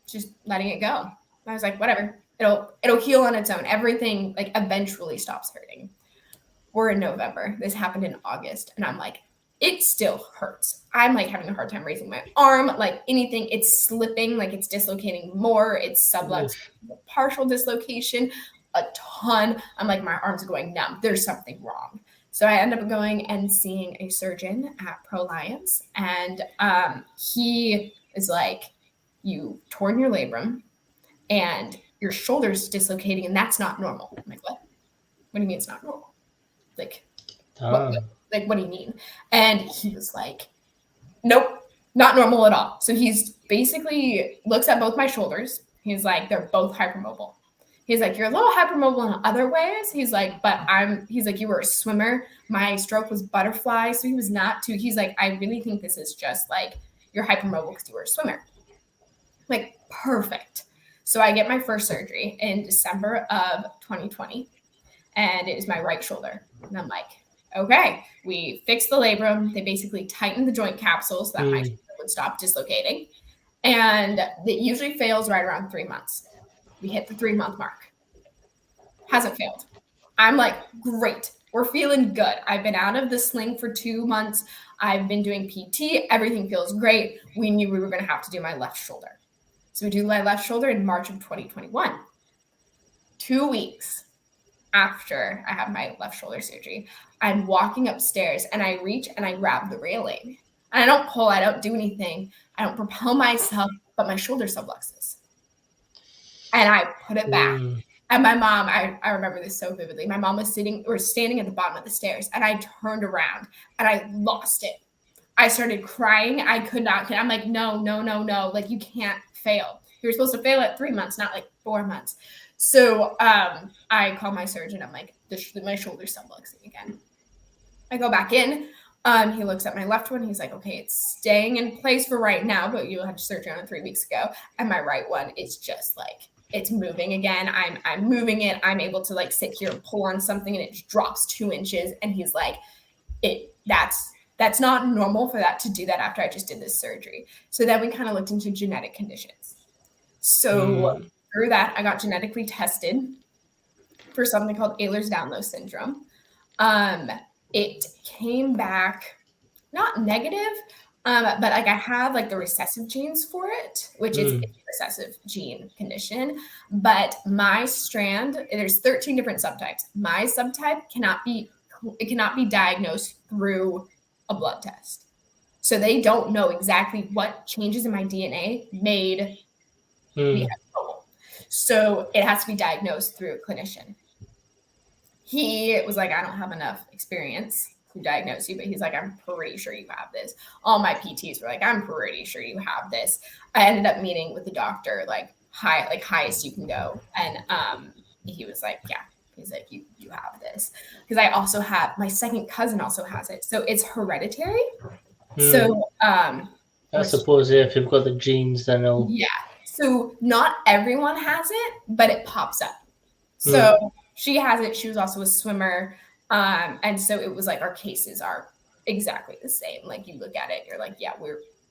just letting it go. I was like, whatever, it'll heal on its own. Everything like eventually stops hurting. We're in November. This happened in August, and I'm like, it still hurts. I'm like having a hard time raising my arm, like anything. It's slipping, like it's dislocating more. It's sublux, partial dislocation, a ton. I'm like, my arms are going numb. There's something wrong. So I end up going and seeing a surgeon at Pro-Liance, and he is like, you torn your labrum and your shoulder's dislocating, and that's not normal. I'm like, what? What do you mean it's not normal? Like, what do you mean? And he was like, nope, not normal at all. So he's basically looks at both my shoulders. He's like, they're both hypermobile. He's like, you're a little hypermobile in other ways. He's like, he's like, you were a swimmer. My stroke was butterfly. So he was not too, he's like, I really think this is just like, you're hypermobile because you were a swimmer. Like, perfect. So I get my first surgery in December of 2020, and it is my right shoulder. And I'm like, okay, we fixed the labrum. They basically tightened the joint capsules so that my shoulder would stop dislocating. And it usually fails right around 3 months. We hit the 3-month mark. Hasn't failed. I'm like, great. We're feeling good. I've been out of the sling for 2 months. I've been doing PT. Everything feels great. We knew we were going to have to do my left shoulder. So we do my left shoulder in March of 2021. 2 weeks after I have my left shoulder surgery, I'm walking upstairs and I reach and I grab the railing. And I don't pull, I don't do anything. I don't propel myself, but my shoulder subluxes. And I put it back. And my mom, I remember this so vividly. My mom was standing at the bottom of the stairs, and I turned around and I lost it. I started crying. I could not. I'm like, no. Like, you can't fail. You're supposed to fail at 3 months, not like 4 months. So I call my surgeon. I'm like, my shoulder's subluxing again. I go back in. He looks at my left one. He's like, okay, it's staying in place for right now, but you had surgery on it 3 weeks ago. And my right one is just like, it's moving again. I'm moving it. I'm able to like sit here and pull on something, and it just drops 2 inches. And he's like, That's not normal for that to do that after I just did this surgery. So then we kind of looked into genetic conditions. So through that, I got genetically tested for something called Ehlers-Danlos syndrome. It came back not negative, but like I have like the recessive genes for it, which is a recessive gene condition. But my strand, there's 13 different subtypes. My subtype cannot be diagnosed through a blood test. So they don't know exactly what changes in my DNA made me have trouble. So it has to be diagnosed through a clinician. He was like, I don't have enough experience to diagnose you, but he's like, I'm pretty sure you have this. All my PTs were like, I'm pretty sure you have this. I ended up meeting with the doctor, like highest you can go. And he was like, yeah, he's like, you have this. Because I also have, my second cousin also has it. So it's hereditary. So I suppose if you've got the genes, then it'll... Yeah. So not everyone has it, but it pops up. So she has it. She was also a swimmer. And so it was like our cases are exactly the same. Like you look at it, you're like, yeah,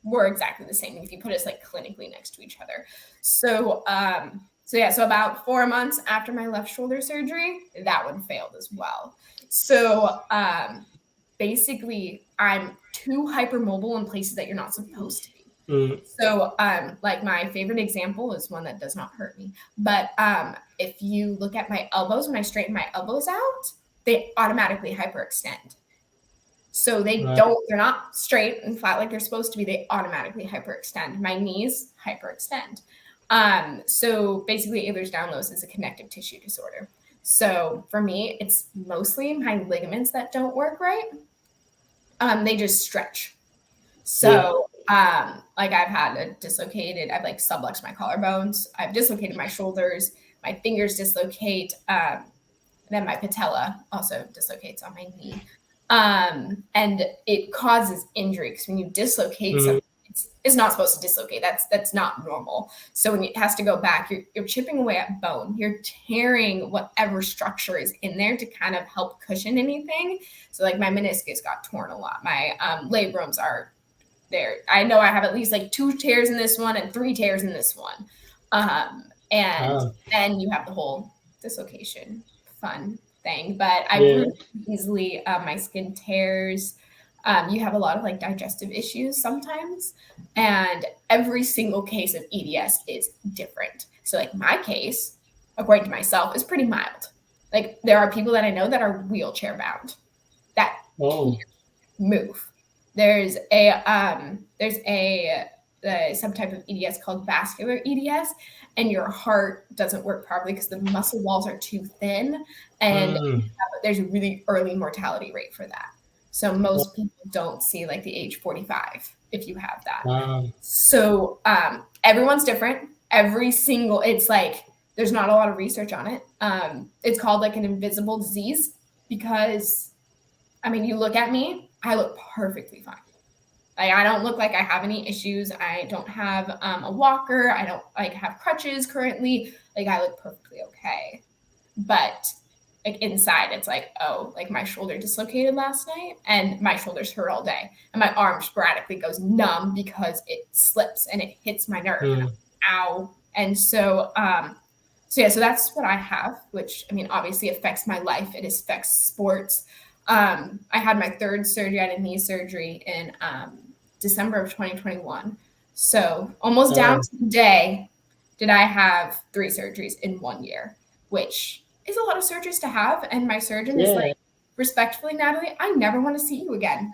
we're exactly the same. If you put us like clinically next to each other. So so about 4 months after my left shoulder surgery, that one failed as well. So basically I'm too hypermobile in places that you're not supposed to be. So like my favorite example is one that does not hurt me. But if you look at my elbows, when I straighten my elbows out, they automatically hyperextend. So they're not straight and flat like they're supposed to be. They automatically hyperextend. My knees hyperextend. So basically Ehlers-Danlos is a connective tissue disorder. So for me, it's mostly my ligaments that don't work right. They just stretch. So like I've had I've like subluxed my collarbones. I've dislocated my shoulders. My fingers dislocate. Then my patella also dislocates on my knee. And it causes injury because when you dislocate something, it's not supposed to dislocate. That's not normal. So when it has to go back, you're chipping away at bone. You're tearing whatever structure is in there to kind of help cushion anything. So like my meniscus got torn a lot. My labrums are there. I know I have at least like 2 tears in this one and 3 tears in this one. And then you have the whole dislocation fun thing. But I bruise easily. My skin tears. You have a lot of like digestive issues sometimes. And every single case of EDS is different. So like my case, according to myself, is pretty mild. Like there are people that I know that are wheelchair bound that can't move. There's a subtype of EDS called vascular EDS, and your heart doesn't work properly because the muscle walls are too thin, and there's a really early mortality rate for that. So most people don't see like the age 45 if you have that. So everyone's different. It's like there's not a lot of research on it. It's called like an invisible disease because, I mean, you look at me, I look perfectly fine. Like I don't look like I have any issues. I don't have a walker. I don't like have crutches currently. Like I look perfectly okay. But like inside, it's like, oh, like my shoulder dislocated last night and my shoulders hurt all day. And my arm sporadically goes numb because it slips and it hits my nerve. And ow. And so, so that's what I have, which I mean, obviously affects my life. It affects sports. I had my 3rd surgery. I had a knee surgery in December of 2021. So almost down to the day did I have 3 surgeries in 1 year, which is a lot of surgeries to have. And my surgeon is like, respectfully, Natalie, I never want to see you again.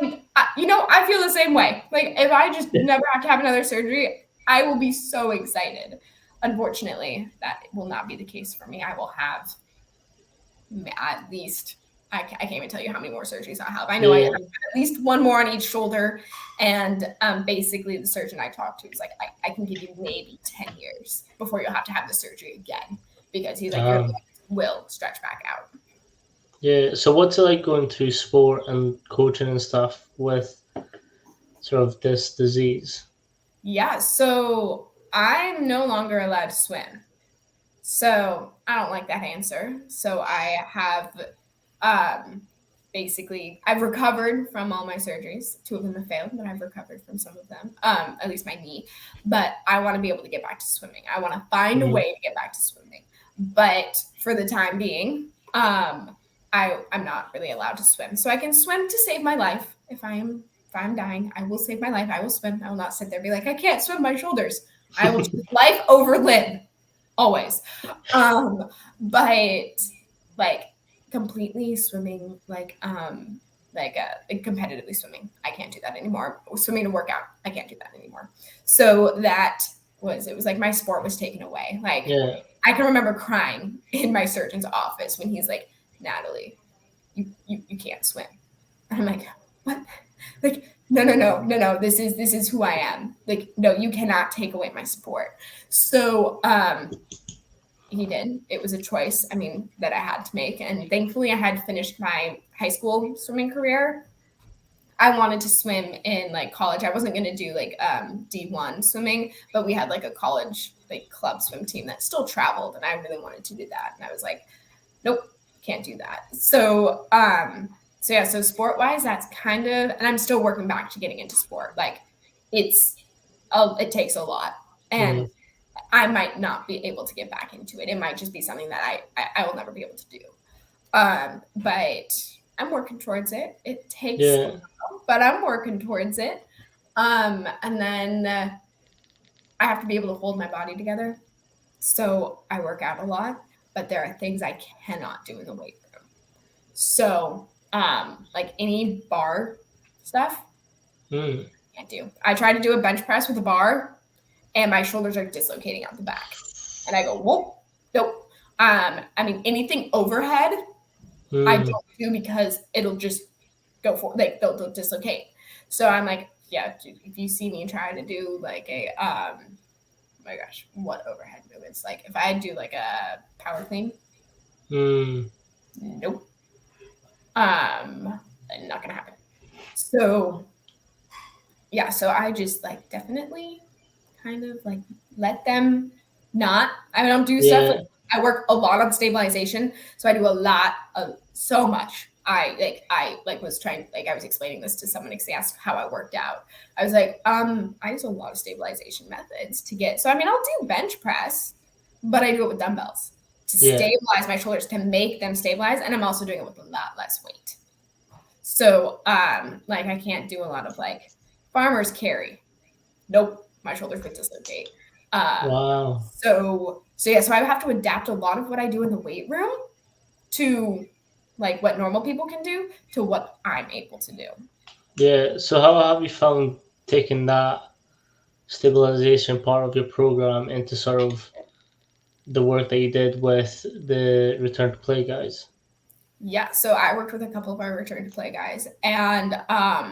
Like, I feel the same way. Like if I just never have to have another surgery, I will be so excited. Unfortunately, that will not be the case for me. I will have at least, I can't even tell you how many more surgeries I have. I know I have at least 1 more on each shoulder. And basically the surgeon I talked to was like, I can give you maybe 10 years before you'll have to have the surgery again. Because he's like, your legs will stretch back out. Yeah. So what's it like going through sport and coaching and stuff with sort of this disease? Yeah. So I'm no longer allowed to swim. So I don't like that answer. So I have basically I've recovered from all my surgeries. 2 of them have failed, but I've recovered from some of them. At least my knee. But I want to be able to get back to swimming. I want to find a way to get back to swimming. But for the time being, I'm not really allowed to swim. So I can swim to save my life. If I'm dying, I will save my life. I will swim. I will not sit there and be like, I can't swim my shoulders. I will choose life over limb. Always. But like completely swimming, like competitively swimming, I can't do that anymore. Swimming to work out, I can't do that anymore. So it was like my sport was taken away. Like I can remember crying in my surgeon's office when he's like, Natalie, you can't swim. And I'm like, what? Like, no. This is who I am. Like, no, you cannot take away my sport. So he did. It was a choice, that I had to make. And thankfully I had finished my high school swimming career. I wanted to swim in like college. I wasn't going to do like D1 swimming, but we had like a college like club swim team that still traveled, and I really wanted to do that. And I was like, nope, can't do that. So so sport wise, that's kind of, and I'm still working back to getting into sport. Like it takes a lot, and I might not be able to get back into it. It might just be something that I will never be able to do. But I'm working towards it. It takes a while, but I'm working towards it. And then I have to be able to hold my body together. So I work out a lot, but there are things I cannot do in the weight room. So like any bar stuff, can't do. I try to do a bench press with a bar, and my shoulders are dislocating out the back. And I go, whoa, nope. Anything overhead, I don't do, because it'll just go for, like, they'll dislocate. So I'm like, yeah, if you see me trying to do like a, oh my gosh, what overhead movements? Like if I do like a power clean, nope. Not gonna happen. So yeah, so I just like definitely kind of like let them not. I don't do stuff. Like, I work a lot on stabilization, so I do a lot of so much. I was explaining this to someone because they asked how I worked out. I was like, I use a lot of stabilization methods to get. So I'll do bench press, but I do it with dumbbells to stabilize my shoulders, to make them stabilize, and I'm also doing it with a lot less weight. So like I can't do a lot of like farmer's carry. Nope, my shoulders would dislocate. Wow. So I have to adapt a lot of what I do in the weight room to like what normal people can do to what I'm able to do. Yeah. So how have you found taking that stabilization part of your program into sort of the work that you did with the return to play guys? Yeah. So I worked with a couple of our return to play guys, and I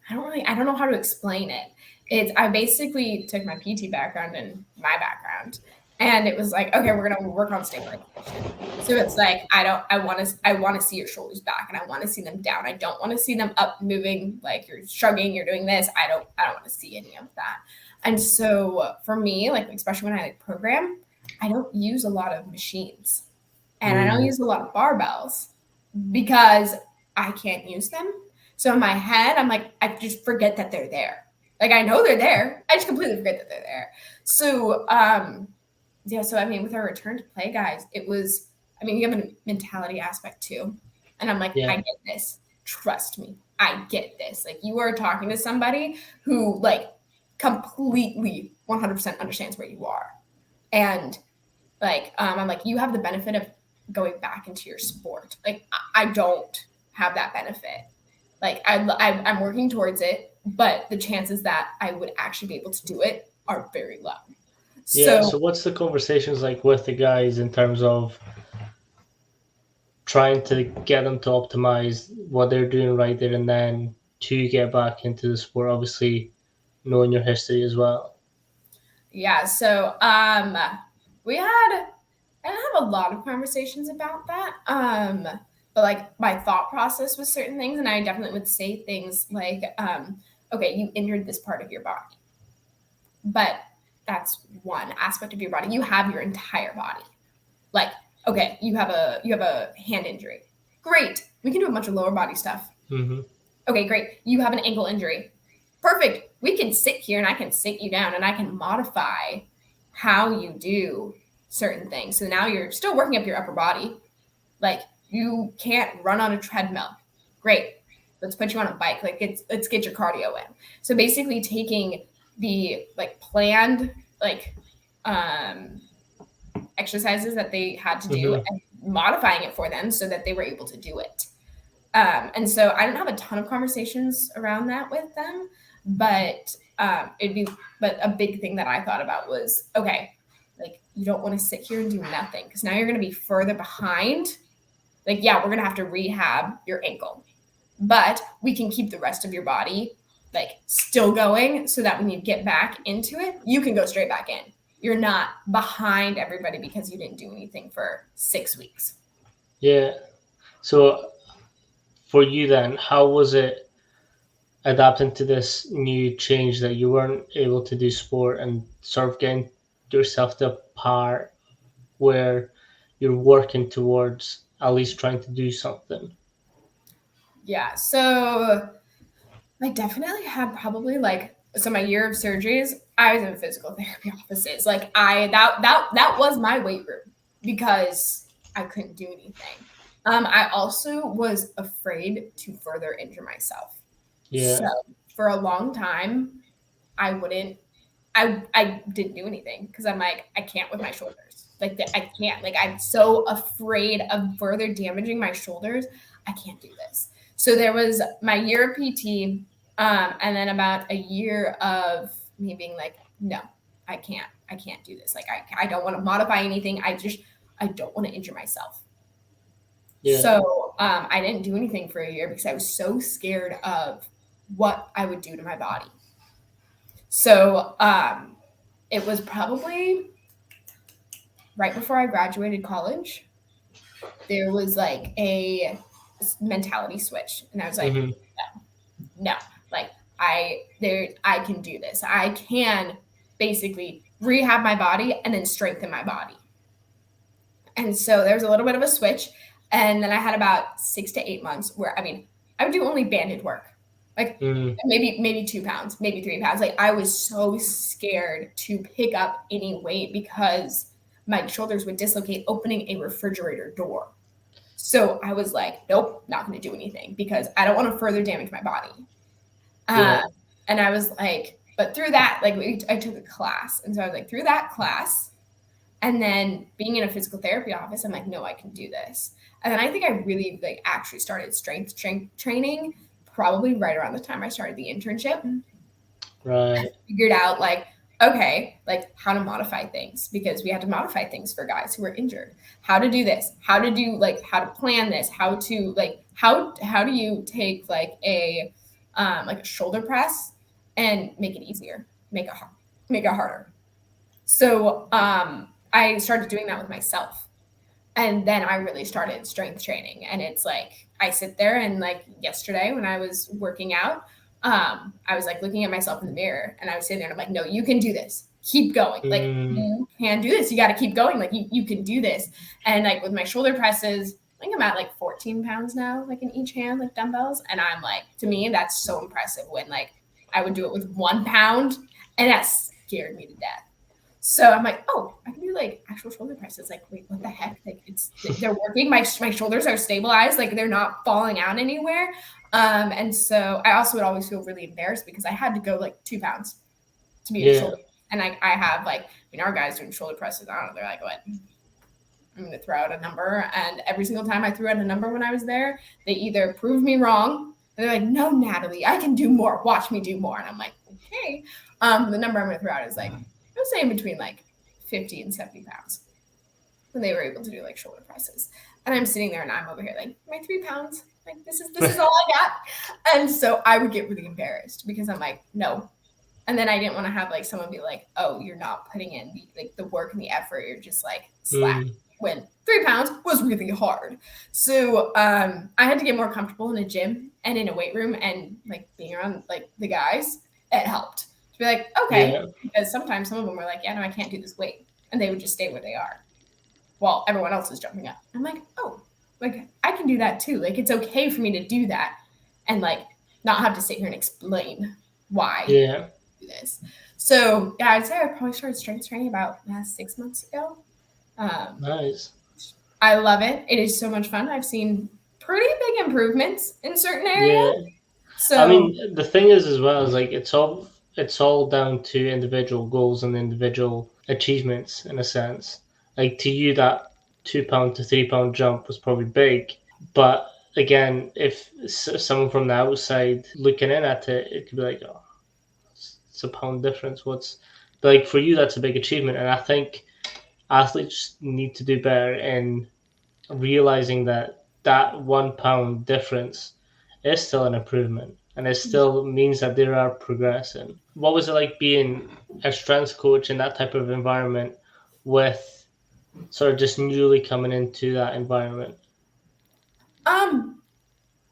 don't know how to explain it. I basically took my PT background and my background, and it was like, okay, we're going to work on stabilization. So it's like, I want to see your shoulders back, and I want to see them down. I don't want to see them up moving, like you're shrugging, you're doing this. I don't want to see any of that. And so for me, like, especially when I like program, I don't use a lot of machines, and I don't use a lot of barbells because I can't use them. So in my head, I'm like, I just forget that they're there. Like, I know they're there. I just completely forget that they're there. So, with our return to play guys, it was, you have a mentality aspect too. And I'm like, I get this. Trust me. I get this. Like, you are talking to somebody who like completely 100% understands where you are. And like, I'm like, you have the benefit of going back into your sport. Like, I don't have that benefit. Like I'm working towards it, but the chances that I would actually be able to do it are very low. Yeah. So what's the conversations like with the guys in terms of trying to get them to optimize what they're doing right there and then to get back into the sport? Obviously, knowing your history as well. Yeah. So I didn't have a lot of conversations about that. But like my thought process was certain things, and I definitely would say things like, okay, you injured this part of your body, but that's one aspect of your body. You have your entire body. Like, okay, you have a hand injury. Great. We can do a bunch of lower body stuff. Mm-hmm. Okay, great. You have an ankle injury. Perfect. We can sit here and I can sit you down and I can modify how you do certain things. So now you're still working up your upper body. Like you can't run on a treadmill. Great. Let's put you on a bike. Like let's get your cardio in. So basically taking the like planned like exercises that they had to do Mm-hmm. and modifying it for them so that they were able to do it. And so I didn't have a ton of conversations around that with them, but but a big thing that I thought about was, okay, like you don't want to sit here and do nothing because now you're going to be further behind. Like, yeah, we're going to have to rehab your ankle, but we can keep the rest of your body like still going so that when you get back into it, you can go straight back in. You're not behind everybody because you didn't do anything for 6 weeks. Yeah. So for you then, how was it adapting to this new change that you weren't able to do sport and sort of getting yourself to a part where you're working towards at least trying to do something? Yeah. So I definitely had probably like so my year of surgeries, I was in physical therapy offices. Like that was my weight room because I couldn't do anything. I also was afraid to further injure myself. So Yeah. for a long time, I wouldn't I didn't do anything because I'm like, I can't with my shoulders. Like I can't. Like I'm so afraid of further damaging my shoulders. I can't do this. So there was my year of PT, and then about a year of me being like, no, I can't. I can't do this. Like I don't want to modify anything. I don't want to injure myself. Yeah. So I didn't do anything for a year because I was so scared of what I would do to my body. So it was probably right before I graduated college. There was like a mentality switch, and I was like, Mm-hmm. no, like I can do this. I can basically rehab my body and then strengthen my body. And so there was a little bit of a switch, and then I had about 6 to 8 months where I would do only banded work, like Mm-hmm. maybe 2 pounds, maybe 3 pounds. Like I was so scared to pick up any weight because my shoulders would dislocate opening a refrigerator door. So I was like, nope, not going to do anything because I don't want to further damage my body. Yeah. Uh, and I was like, but through that, like I took a class, and so I was like, through that class, and then being in a physical therapy office, I'm like, no, I can do this. And then I think I really like actually started strength training probably right around the time I started the internship. I Right. figured out like, okay, like how to modify things because we had to modify things for guys who were injured. How to do this, how to do like how to plan this, how to like how do you take like a shoulder press and make it easier, make it harder. So I started doing that with myself. And then I really started strength training. And it's like I sit there and like yesterday when I was working out, I was like looking at myself in the mirror and I was sitting there and I'm like, no, you can do this. Keep going. Like Mm, you can do this. You got to keep going. Like you can do this. And like with my shoulder presses, I think I'm at like 14 pounds now, like in each hand, like dumbbells. And I'm like, to me, that's so impressive when like I would do it with 1 pound and that scared me to death. So I'm like, oh, I can do like actual shoulder presses. Like, wait, what the heck? Like, they're working. My shoulders are stabilized. Like, they're not falling out anywhere. And so I also would always feel really embarrassed because I had to go like 2 pounds to be a yeah. shoulder. And I have like, our guys doing shoulder presses. I don't know. They're like, what? I'm going to throw out a number. And every single time I threw out a number when I was there, they either proved me wrong. And they're like, no, Natalie, I can do more. Watch me do more. And I'm like, okay. The number I'm going to throw out is like, I was saying between like 50 and 70 pounds when they were able to do like shoulder presses. And I'm sitting there and I'm over here like, my 3 pounds, like this is all I got. And so I would get really embarrassed because I'm like, no. And then I didn't want to have like someone be like, oh, you're not putting in the work and the effort. You're just like slack. Mm, When 3 pounds was really hard. So I had to get more comfortable in a gym and in a weight room and like being around like the guys, it helped. To be like, okay, yeah. because sometimes some of them were like, yeah, no, I can't do this weight. And they would just stay where they are while everyone else is jumping up. I'm like, oh. like I can do that too. Like it's okay for me to do that and like not have to sit here and explain why Yeah. I do this. So yeah, I'd say I probably started strength training about 6 months ago. Um, Nice. I love it. It is so much fun. I've seen pretty big improvements in certain areas. Yeah. I So mean, the thing is as well is like it's all down to individual goals and individual achievements in a sense. Like to you, that 2 pound to 3 pound jump was probably big, but again, if someone from the outside looking in at it, it could be like, oh, it's a pound difference. But like for you, that's a big achievement, and I think athletes need to do better in realizing that that 1 pound difference is still an improvement and it still means that they are progressing. What was it like being a strength coach in that type of environment with sort of just newly coming into that environment? um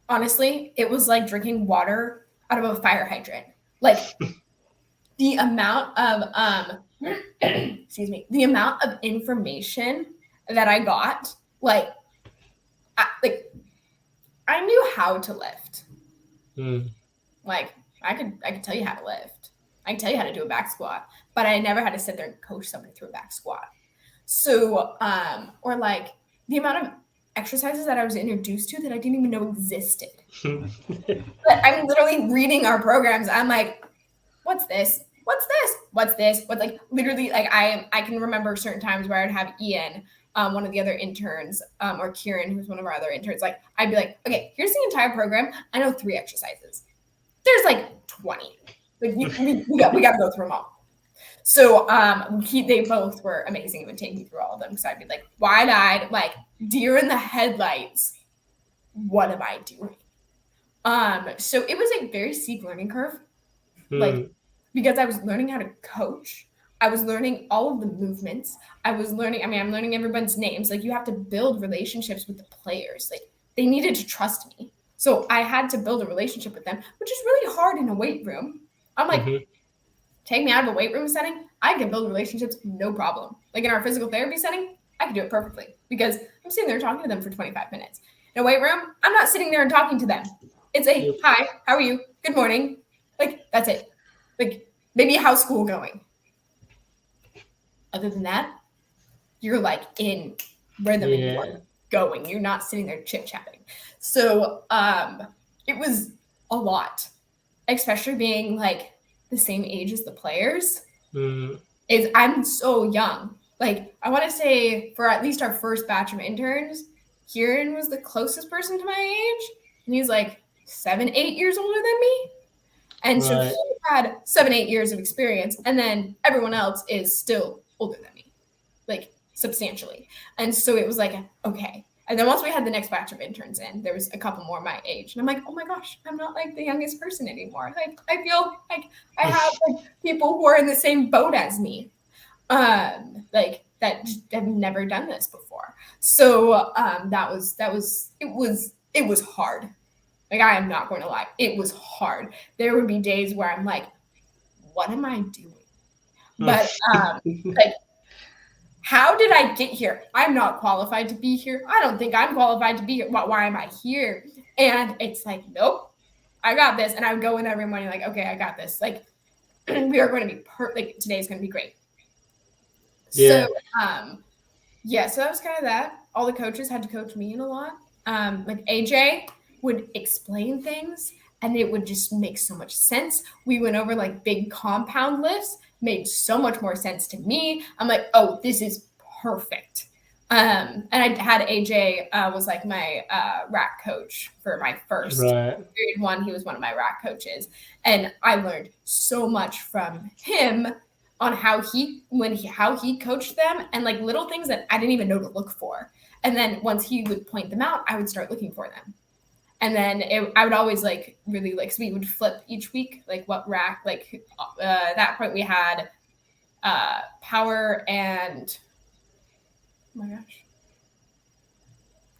honestly, it was like drinking water out of a fire hydrant. Like the amount of excuse me, the amount of information that I got, like like I knew how to lift. Mm, Like I could tell you how to lift. I can tell you how to do a back squat, but I never had to sit there and coach somebody through a back squat. So or like the amount of exercises that I was introduced to that I didn't even know existed. But I'm literally reading our programs. I'm like, what's this? What's this? What's this? What's like literally like I can remember certain times where I'd have Ian, one of the other interns, or Kieran, who's one of our other interns, like I'd be like, okay, here's the entire program. I know 3 exercises. There's like 20. Like we got to go through them all. So they both were amazing and would take me through all of them because I'd be like wide-eyed, like deer in the headlights. What am I doing? So it was a very steep learning curve, like mm, because I was learning how to coach. I was learning all of the movements. I was learning, I mean, I'm learning everyone's names. Like you have to build relationships with the players. Like they needed to trust me. So I had to build a relationship with them, which is really hard in a weight room. I'm like, mhm. take me out of a weight room setting, I can build relationships no problem. Like in our physical therapy setting, I can do it perfectly because I'm sitting there talking to them for 25 minutes. In a weight room, I'm not sitting there and talking to them. It's a Yep. hi, how are you? Good morning. Like that's it. Like maybe how's school going? Other than that, you're like in rhythm and you are Yeah. going. You're not sitting there chit chatting. So it was a lot, especially being like the same age as the players. Mm, Is I'm so young. Like I want to say for at least our first batch of interns, Kieran was the closest person to my age, and he's like 7, 8 years older than me. And so he right. had 7, 8 years of experience, and then everyone else is still older than me, like substantially. And so it was like, okay. And then once we had the next batch of interns in, there was a couple more my age. And I'm like, oh my gosh, I'm not like the youngest person anymore. Like I feel like I have like people who are in the same boat as me. Like that have never done this before. So it was hard. Like I am not going to lie. It was hard. There would be days where I'm like, what am I doing? But like how did I get here? I'm not qualified to be here. I don't think I'm qualified to be here. Why am I here? And it's like, nope, I got this. And I would go in every morning like, okay, I got this. Like we are going to be like today's going to be great. So Yeah. yeah, so that was kind of that. All the coaches had to coach me in a lot. Like AJ would explain things and it would just make so much sense. We went over like big compound lifts, made so much more sense to me. I'm like, oh, this is perfect. And I had AJ was like my rack coach for my first Right. period one. He was one of my rack coaches, and I learned so much from him on how he coached them and like little things that I didn't even know to look for. And then once he would point them out, I would start looking for them. And then I would always like really like, so we would flip each week, like what rack, like that point we had power and, oh my gosh,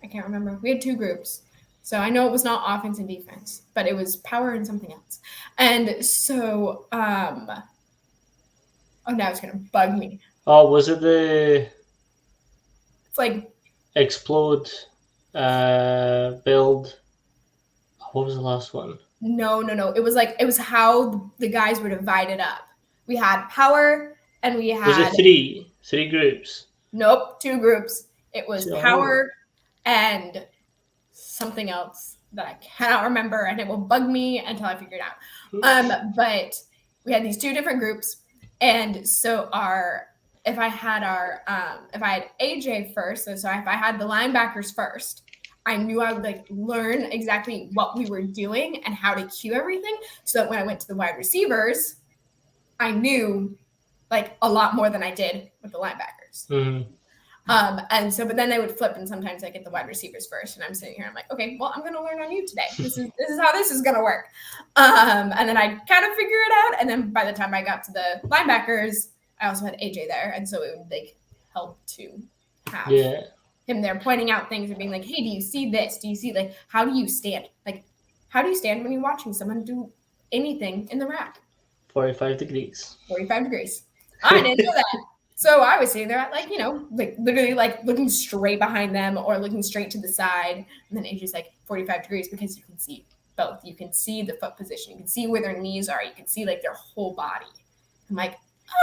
I can't remember. We had 2 groups. So I know it was not offense and defense, but it was power and something else. And so, oh, now it's going to bug me. Oh, was it the It's like explode? Build. What was the last one? No. It was how the guys were divided up. We had power and we Was it had three? Three groups? nope, two groups. It was Oh. power and something else that I cannot remember, and it will bug me until I figure it out. But we had these two different groups, and so if I had AJ first, so if I had the linebackers first, I knew I would like learn exactly what we were doing and how to cue everything, so that when I went to the wide receivers, I knew like a lot more than I did with the linebackers. Mm-hmm. And so, but then they would flip, and sometimes I get the wide receivers first, and I'm sitting here, I'm like, okay, well, I'm going to learn on you today. This is how this is going to work. And then I kind of figure it out, and then by the time I got to the linebackers, I also had AJ there, and so it would like help to have Yeah. him there pointing out things and being like, hey, do you see this? Do you see like how do you stand? Like, how do you stand when you're watching someone do anything in the rack? 45 degrees. 45 degrees. I didn't know that. So I was sitting there, like, you know, like literally like looking straight behind them or looking straight to the side. And then AJ's like 45 degrees because you can see both. You can see the foot position. You can see where their knees are. You can see like their whole body. I'm like,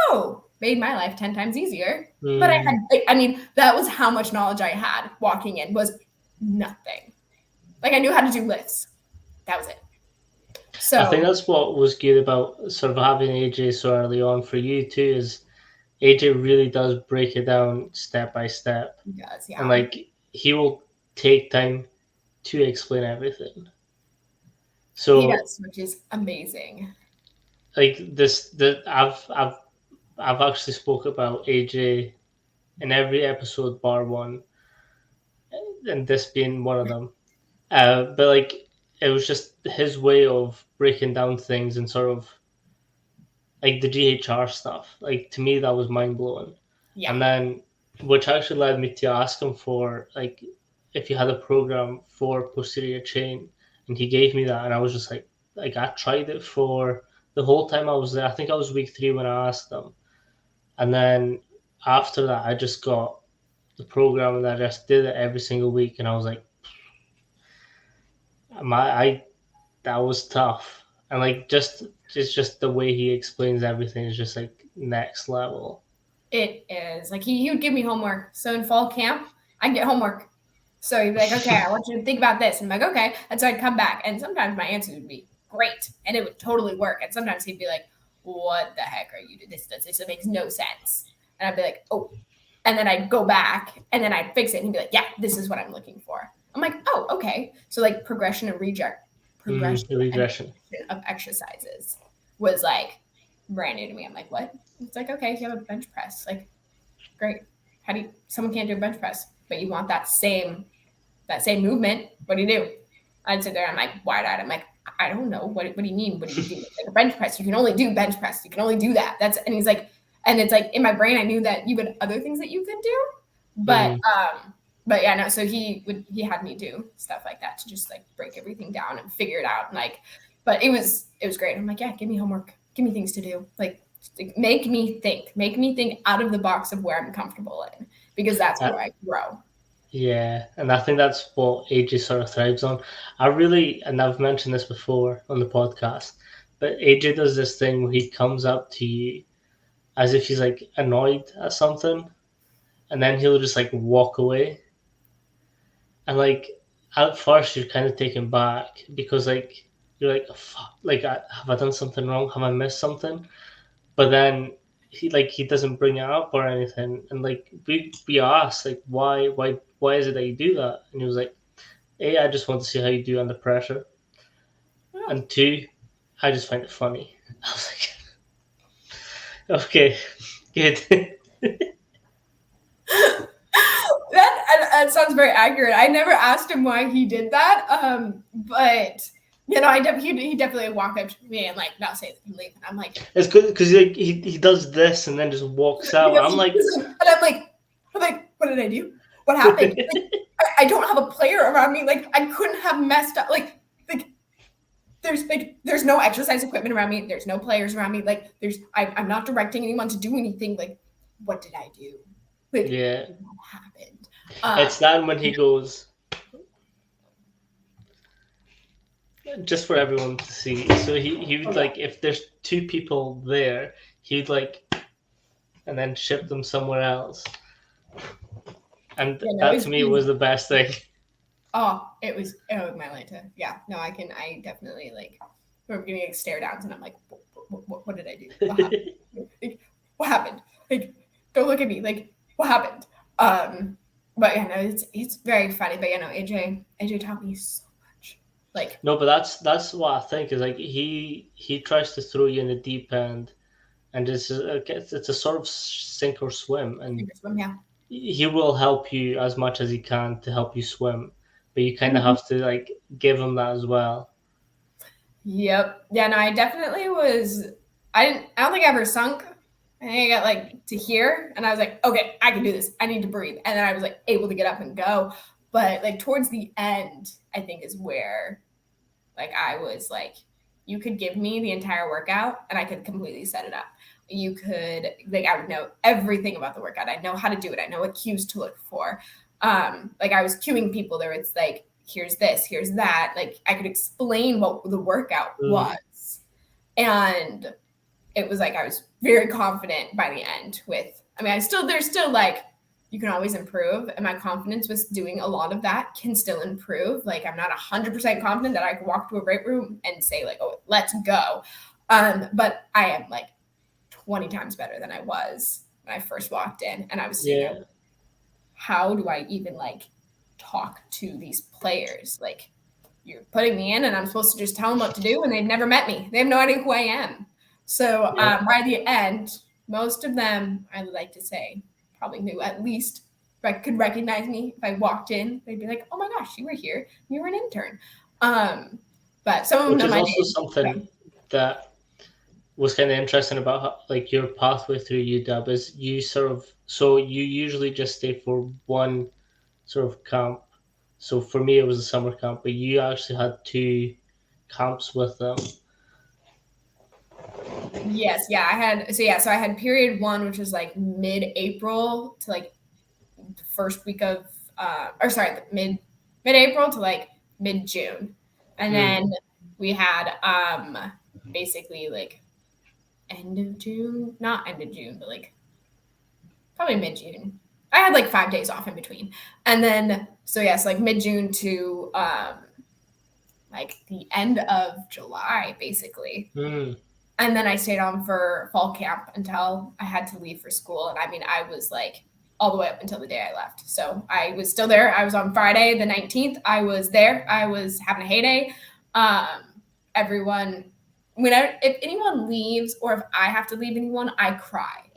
oh, made my life 10 times easier. But I mean, that was how much knowledge I had walking in was nothing. Like I knew how to do lifts. That was it. So I think that's what was good about sort of having AJ so early on for you too, is AJ really does break it down step by step. he does, yeah. And like he will take time to explain everything. So he does, which is amazing. like I've actually spoke about AJ in every episode bar one, and this being one of them. But like it was just his way of breaking down things and sort of like the GHR stuff. Like to me, that was mind blowing. Yeah. And then, which actually led me to ask him for like if he had a program for posterior chain, and he gave me that, and I was just like I tried it for the whole time I was there. I think I was week 3 when I asked him, and then after that, I just got the program and I just did it every single week, and I was like, I that was tough, and like just it's just the way he explains everything is just like next level. It is like he would give me homework. So in fall camp, I'd get homework. So he'd be like, okay, I want you to think about this. And I'm like, okay. And so I'd come back, and sometimes my answers would be great, and it would totally work. And sometimes he'd be like, what the heck are you doing? This makes no sense. And I'd be like, oh. And then I'd go back, and then I'd fix it, and he'd be like, yeah, this is what I'm looking for. I'm like, oh, okay. So like progression and progression Regression of exercises was like brand new to me. I'm like, what? It's like, okay, you have a bench press. Like, great. How do you, someone can't do a bench press, but you want that same movement. What do you do? I'd sit there, I'm like wide eyed. I'm like, I don't know. What do you mean? What do you do? Like a bench press. You can only do bench press. You can only do that. And he's like, and it's like in my brain, I knew that you had other things that you could do. But yeah, no, so he had me do stuff like that to just like break everything down and figure it out. And like, but it was great. I'm like, yeah, give me homework, give me things to do. Like make me think out of the box of where I'm comfortable in, because that's where I grow. Yeah, and I think that's what AJ sort of thrives on. And I've mentioned this before on the podcast, but AJ does this thing where he comes up to you as if he's like annoyed at something, and then he'll just like walk away. And like at first you're kind of taken back because like you're like, fuck, like have I done something wrong? Have I missed something? But then he doesn't bring it up or anything, and like we asked like why is it that you do that, and he was like, A, I just want to see how you do under pressure, and 2, I just find it funny. I was like, okay, good. That sounds very accurate. I never asked him why he did that, but you know, he definitely walked up to me and like not say I'm leaving. I'm like, It's good because he does this and then just walks out. I'm like, what did I do? What happened? Like, I don't have a player around me. Like I couldn't have messed up. Like there's no exercise equipment around me. There's no players around me. Like I'm not directing anyone to do anything. Like what did I do? Like yeah, what happened? it's that when he goes, just for everyone to see. So he Oh would yeah. like if there's two people there, he'd like and then ship them somewhere else. And Yeah, no, that to me was the best thing. it was my Atlanta. Yeah, no, I definitely like remember getting like stare downs and I'm like, what did I do? What happened? Like, what happened? Like, don't look at me. Like, what happened? Um, but yeah, no, it's very funny. But you know, AJ taught me so much. Like, No, but that's what I think is like he tries to throw you in the deep end, and it's a sort of sink or swim, and yeah. he will help you as much as he can to help you swim, but you kind of Mhm. have to like give him that as well. Yep. Yeah, no, I definitely was. I don't think I ever sunk. I think I got like to here and I was like, okay, I can do this. I need to breathe. And then I was like able to get up and go. But like towards the end, I think is where like I was like, you could give me the entire workout and I could completely set it up. You could like I would know everything about the workout. I know how to do it. I know what cues to look for. Like I was cueing people there. It's like, here's this, here's that. Like I could explain what the workout Mm, was. And it was like I was very confident by the end with I mean, there's still like you can always improve and my confidence with doing a lot of that can still improve. Like I'm not 100% confident that I could walk to a weight room and say like, oh, let's go. But I am like 20 times better than I was when I first walked in and I was sitting there, yeah, how do I even like talk to these players? Like you're putting me in and I'm supposed to just tell them what to do and they've never met me. They have no idea who I am. So yeah, by the end, most of them, I would like to say, probably knew at least could recognize me if I walked in. They'd be like, "Oh my gosh, you were here. You were an intern." Um, but some of them which know is my also name. Yeah. something that was kind of interesting about like your pathway through UW is you sort of so you usually just stay for one sort of camp. So for me, it was a summer camp, but you actually had two camps with them. Yes, yeah, so I had period one, which was like mid-April to like the first week of or sorry, mid-April to like mid-June. And Mm, then we had basically like end of June, not end of June, but like probably mid-June. I had like 5 days off in between. And then so yes, like mid-June to like the end of July, basically. mm, And then I stayed on for fall camp until I had to leave for school. And I mean, I was like all the way up until the day I left. So I was still there. I was on Friday, the 19th. I was there. I was having a heyday. Everyone, if anyone leaves or if I have to leave anyone, I cry.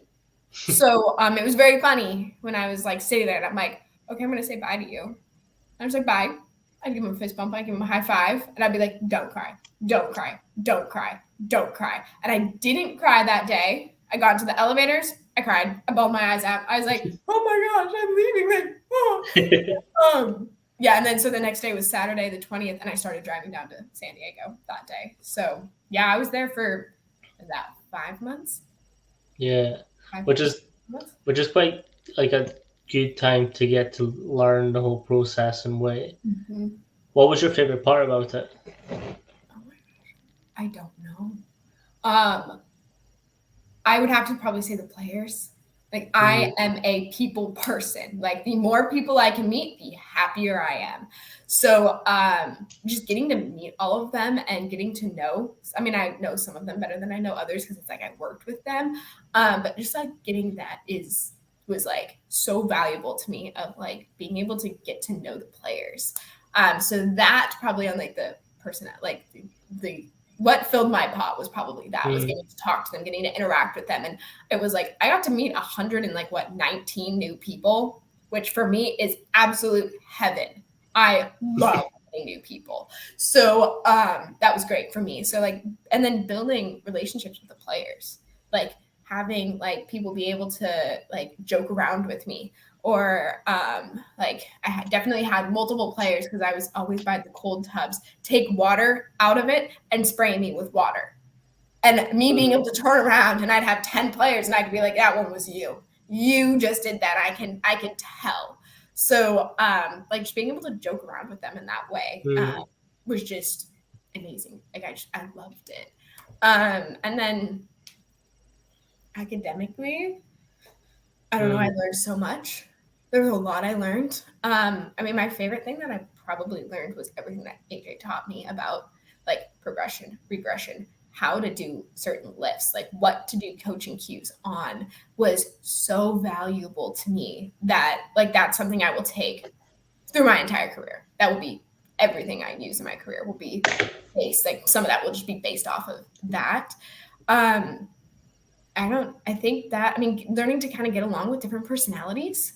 So it was very funny when I was like sitting there and I'm like, okay, I'm going to say bye to you. And I was like, bye. I'd give him a fist bump. I'd give him a high five. And I'd be like, don't cry. Don't cry. Don't cry. Don't cry. And I didn't cry that day. I got into the elevators. I cried. I bawled my eyes out. I was like, oh my gosh, I'm leaving. Like, oh. Yeah. And then so the next day was Saturday, the 20th. And I started driving down to San Diego that day. So yeah, I was there for that 5 months. yeah, Five which is months. which is quite like a good time to get to learn the whole process and way. Mm-hmm. What was your favorite part about it? Oh my gosh. I don't know. Um, I would have to probably say the players. Like I Mm, am a people person. Like the more people I can meet, the happier I am. So just getting to meet all of them and getting to know. I mean, I know some of them better than I know others because it's like I worked with them. But just like getting that was like so valuable to me of like being able to get to know the players. So that probably on like the person like the what filled my pot was probably that was mm, getting to talk to them, getting to interact with them. And it was like I got to meet 100 and like what 19 new people, which for me is absolute heaven. I love meeting new people. So that was great for me. So like and then building relationships with the players. Like having like people be able to like joke around with me or like I definitely had multiple players because I was always by the cold tubs take water out of it and spray me with water and me being able to turn around and I'd have 10 players and I could be like that one was you just did that I can tell so like just being able to joke around with them in that way mm. was just amazing. Like I loved it. And then academically, I don't know, I learned so much. There was a lot I learned. I mean, my favorite thing that I probably learned was everything that AJ taught me about like progression, regression, how to do certain lifts, like what to do coaching cues on was so valuable to me that like that's something I will take through my entire career. That will be everything I use in my career will be based, like some of that will just be based off of that. Um, I think that, I mean, learning to kind of get along with different personalities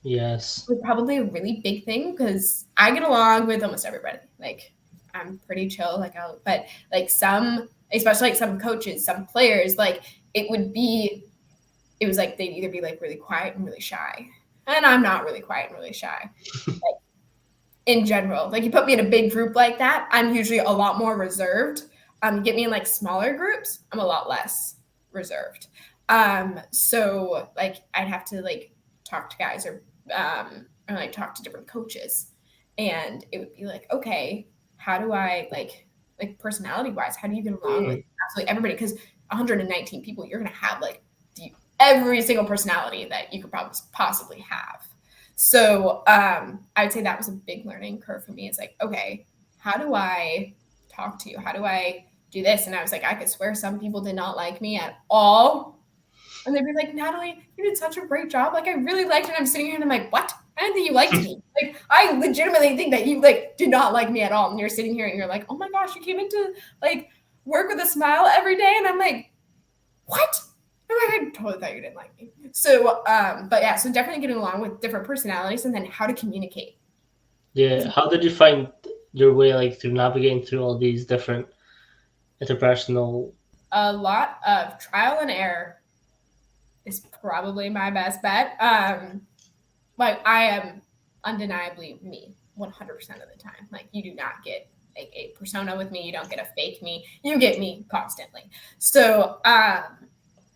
Yes. was probably a really big thing because I get along with almost everybody. Like, I'm pretty chill, but like especially like some coaches, some players, like it was like they'd either be like really quiet and really shy. And I'm not really quiet and really shy. Like, in general, like you put me in a big group like that, I'm usually a lot more reserved. Get me in like smaller groups, I'm a lot less reserved. So like I'd have to like talk to guys or like talk to different coaches, and it would be like, okay, how do I like personality wise, how do you get along with absolutely everybody? Because 119 people, you're gonna have like every single personality that you could probably possibly have. So I would say that was a big learning curve for me. It's like, okay, how do I talk to you? How do I do this? And I was like, I could swear some people did not like me at all. And they'd be like, Natalie, you did such a great job. Like, I really liked it. And I'm sitting here and I'm like, what? I didn't think you liked me. Like, I legitimately think that you like did not like me at all. And you're sitting here and you're like, oh my gosh, you came into like work with a smile every day. And I'm like, what? I totally thought you didn't like me. So, but yeah, so definitely getting along with different personalities and then how to communicate. Yeah. How did you find your way like through navigating through all these different interpersonal? A lot of trial and error is probably my best bet. Like I am undeniably me 100% of the time. Like you do not get like a persona with me. You don't get a fake me. You get me constantly. So,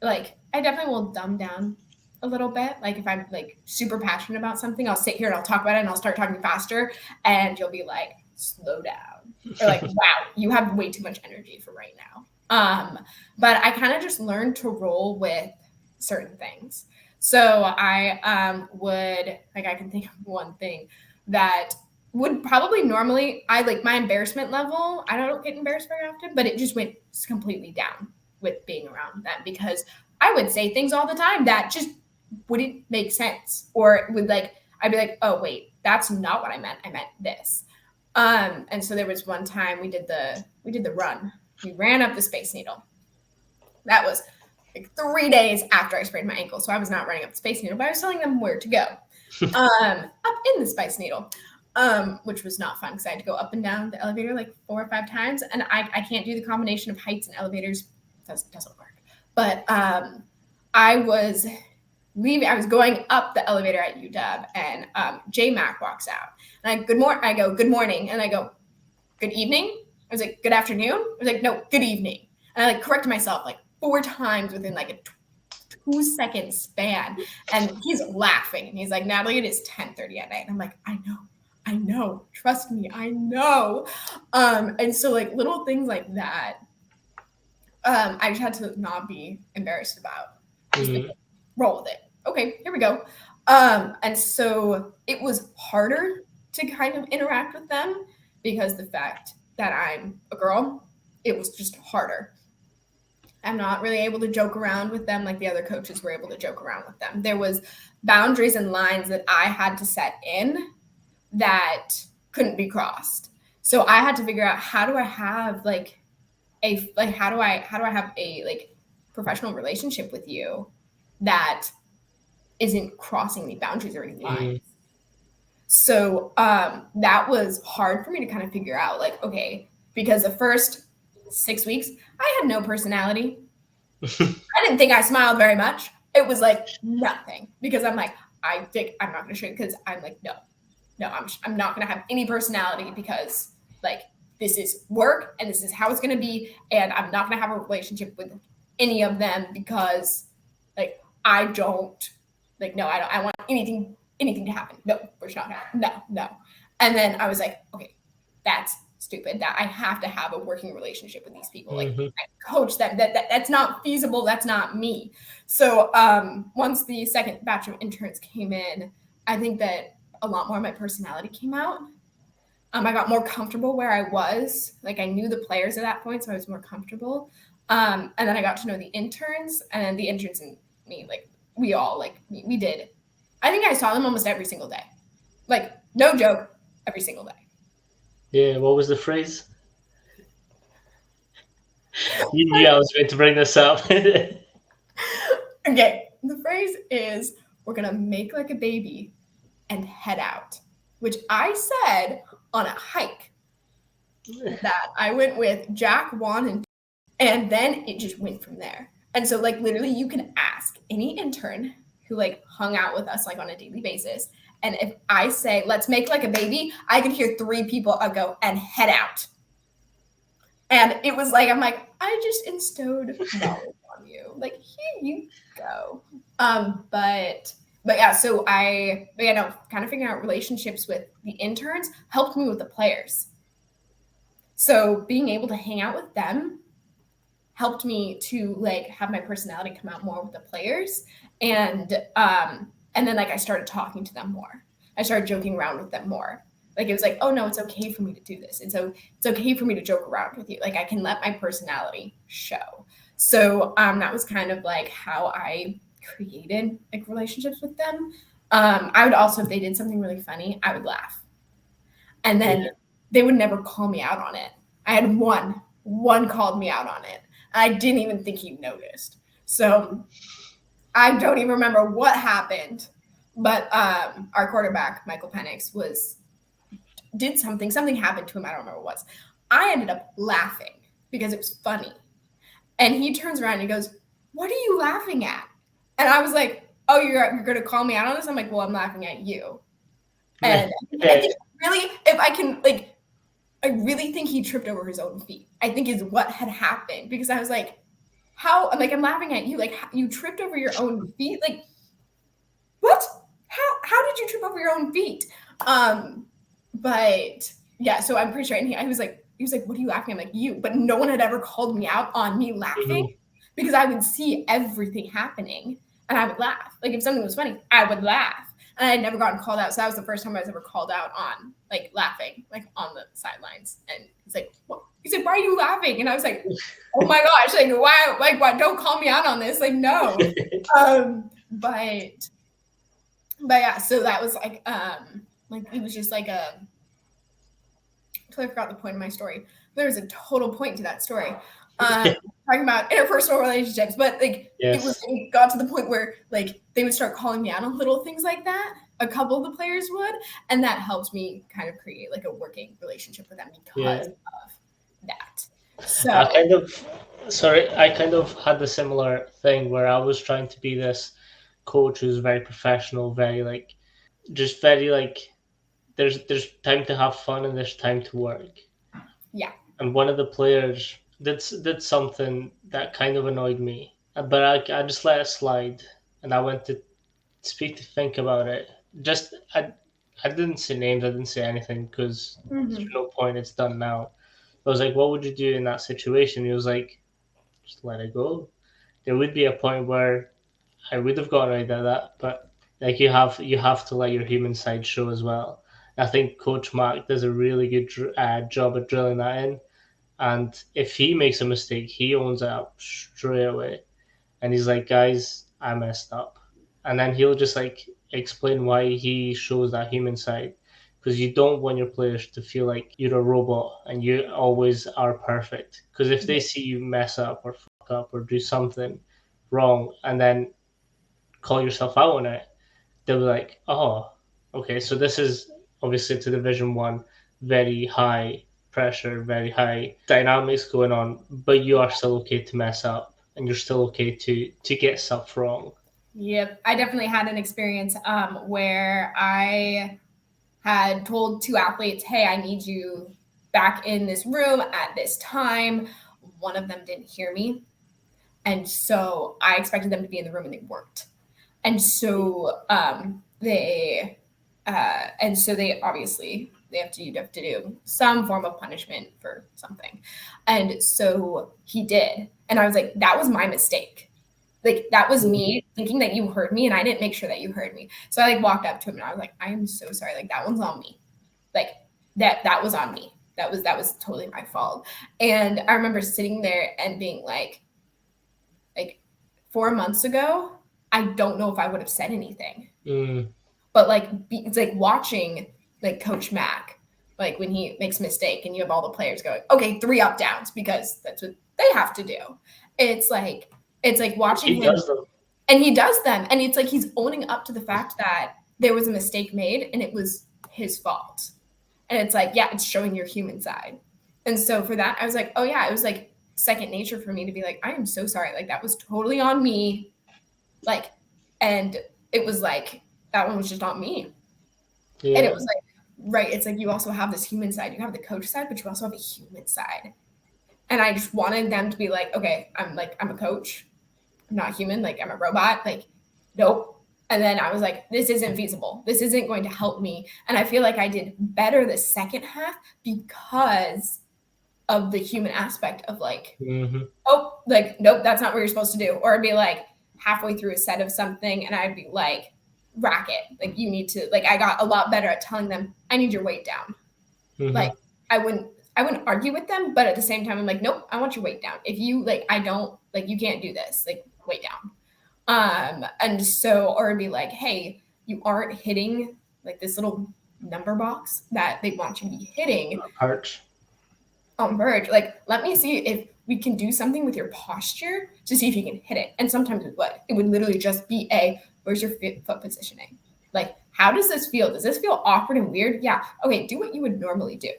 like I definitely will dumb down a little bit. Like if I'm like super passionate about something, I'll sit here and I'll talk about it and I'll start talking faster and you'll be like, slow down. Or like, wow, you have way too much energy for right now. But I kind of just learned to roll with certain things. So I would like I can think of one thing that would probably normally I like my embarrassment level. I don't get embarrassed very often, but it just went completely down with being around them because I would say things all the time that just wouldn't make sense or would like I'd be like, oh wait, that's not what I meant. I meant this. And so there was one time we did the run. We ran up the Space Needle. That was like 3 days after I sprained my ankle. So I was not running up the Space Needle, but I was telling them where to go. Up in the Space Needle. Which was not fun because I had to go up and down the elevator like 4 or 5 times. And I can't do the combination of heights and elevators. Doesn't work. But I was going up the elevator at Udub and J Mac walks out. And I go, good morning. And I go, good evening. I was like, good afternoon. I was like, no, good evening. And I like corrected myself like 4 times within like a 2-second span. And he's laughing. And he's like, Natalie, it is 10:30 at night. And I'm like, I know. Trust me, I know. And so like little things like that, I just had to not be embarrassed about. Just like, roll with it. Okay, here we go. And so it was harder to kind of interact with them because the fact that I'm a girl, it was just harder. I'm not really able to joke around with them like the other coaches were able to joke around with them. There was boundaries and lines that I had to set in that couldn't be crossed. So I had to figure out how do I have how do I have a like professional relationship with you that isn't crossing any boundaries or any lines. So that was hard for me to kind of figure out like, okay, because the first 6 weeks, I had no personality. I didn't think I smiled very much. It was like nothing because I'm like, I'm not going to show you because I'm like, no, I'm not going to have any personality because like this is work and this is how it's going to be. And I'm not going to have a relationship with any of them because like, I don't like, no, I want anything to happen. No, we're not. No. And then I was like, okay, that's stupid, that I have to have a working relationship with these people. Like, Mm-hmm. I coach them. That's not feasible. That's not me. So once the second batch of interns came in, I think that a lot more of my personality came out. I got more comfortable where I was. Like, I knew the players at that point, so I was more comfortable. And then I got to know the interns, and the interns and me, like, we all, like, we did. I think I saw them almost every single day. Like, no joke, every single day. Yeah, what was the phrase? You knew I was going to bring this up. Okay, the phrase is, we're going to make like a baby and head out, which I said on a hike that I went with Jack, Juan, and then it just went from there. And so, like, literally, you can ask any intern who, like, hung out with us, like, on a daily basis. And if I say, let's make like a baby, I could hear 3 people go and head out. And it was like, I'm like, I just instilled knowledge on you. Like, here you go. But yeah, so kind of figuring out relationships with the interns helped me with the players. So being able to hang out with them helped me to, like, have my personality come out more with the players. And then, like, I started talking to them more. I started joking around with them more. Like, it was like, oh no, it's okay for me to do this. And so it's okay for me to joke around with you. Like, I can let my personality show. So that was kind of like how I created, like, relationships with them. I would also, if they did something really funny, I would laugh. And then they would never call me out on it. I had one called me out on it. I didn't even think he noticed. So I don't even remember what happened, but our quarterback, Michael Penix, did something happened to him. I don't remember what it was. I ended up laughing because it was funny. And he turns around and he goes, "What are you laughing at?" And I was like, "Oh, you're going to call me out on this?" I'm like, "Well, I'm laughing at you." And I think really, if I can, like, I really think he tripped over his own feet, I think is what had happened, because I was like, I'm laughing at you. Like, you tripped over your own feet? Like, what? How did you trip over your own feet? But yeah, so I'm pretty sure. And he was like, "What are you laughing at?" I'm like, "You." But no one had ever called me out on me laughing, because I would see everything happening and I would laugh. Like, if something was funny, I would laugh. And I had never gotten called out. So that was the first time I was ever called out on, like, laughing, like, on the sidelines. And he's like, "What?" He's like, "Why are you laughing?" And I was like, "Oh my gosh, like, why? Like, why? Don't call me out on this. Like, no." But yeah, so that was like it was just like I forgot the point of my story. There was a total point to that story. Talking about interpersonal relationships, but, like, it got to the point where, like, they would start calling me out on little things like that. A couple of the players would, and that helped me kind of create, like, a working relationship with them because of that. So I kind of had the similar thing where I was trying to be this coach who's very professional, very, like, just very, like, there's time to have fun and there's time to work. Yeah. And one of the players did something that kind of annoyed me, but I just let it slide, and I went to speak to think about it. Just I didn't say names, I didn't say anything because there's no point. It's done now. I was like, "What would you do in that situation?" He was like, "Just let it go." There would be a point where I would have got right at that, but, like, you have to let your human side show as well. I think Coach Mark does a really good job at drilling that in. And if he makes a mistake, he owns it up straight away. And he's like, "Guys, I messed up." And then he'll just, like, explain why he shows that human side. Because you don't want your players to feel like you're a robot and you always are perfect. Because if they see you mess up or fuck up or do something wrong and then call yourself out on it, they'll be like, "Oh, okay, so this is obviously to Division 1, very high pressure, very high dynamics going on, but you are still okay to mess up and you're still okay to get stuff wrong." Yep, I definitely had an experience where I had told 2 athletes, "Hey, I need you back in this room at this time." One of them didn't hear me, and so I expected them to be in the room, and they weren't. And so they obviously you'd have to do some form of punishment for something. And so he did. And I was like, that was my mistake. Like, that was me thinking that you heard me and I didn't make sure that you heard me. So I like walked up to him and I was like, I am so sorry. Like, that one's on me. Like, that was on me. That was totally my fault. And I remember sitting there and being like 4 months ago, I don't know if I would have said anything. But like, it's like watching like Coach Mack, like when he makes a mistake and you have all the players going, okay, 3 up downs, because that's what they have to do. It's like watching him, and he does them. And it's like, he's owning up to the fact that there was a mistake made and it was his fault. And it's like, yeah, it's showing your human side. And so for that, I was like, oh yeah, it was like second nature for me to be like, I am so sorry. Like, that was totally on me. Like, and it was like, that one was just on me. Yeah. And it was like, right. It's like, you also have this human side. You have the coach side, but you also have a human side. And I just wanted them to be like, okay, I'm a coach. I'm not human. Like, I'm a robot. Like, nope. And then I was like, this isn't feasible. This isn't going to help me. And I feel like I did better the second half because of the human aspect of like, oh, like, nope, that's not what you're supposed to do. Or it'd be like halfway through a set of something and I'd be like, racket, like, you need to, like, I got a lot better at telling them, I need your weight down. Like, I wouldn't argue with them, but at the same time, I'm like, nope, I want your weight down. If you like, I don't like, you can't do this, like, weight down. And so, or it'd be like, hey, you aren't hitting like this little number box that they want you to be hitting on verge. Like, let me see if we can do something with your posture to see if you can hit it. And sometimes it would literally just be where's your foot positioning? Like, how does this feel? Does this feel awkward and weird? Yeah. Okay. Do what you would normally do.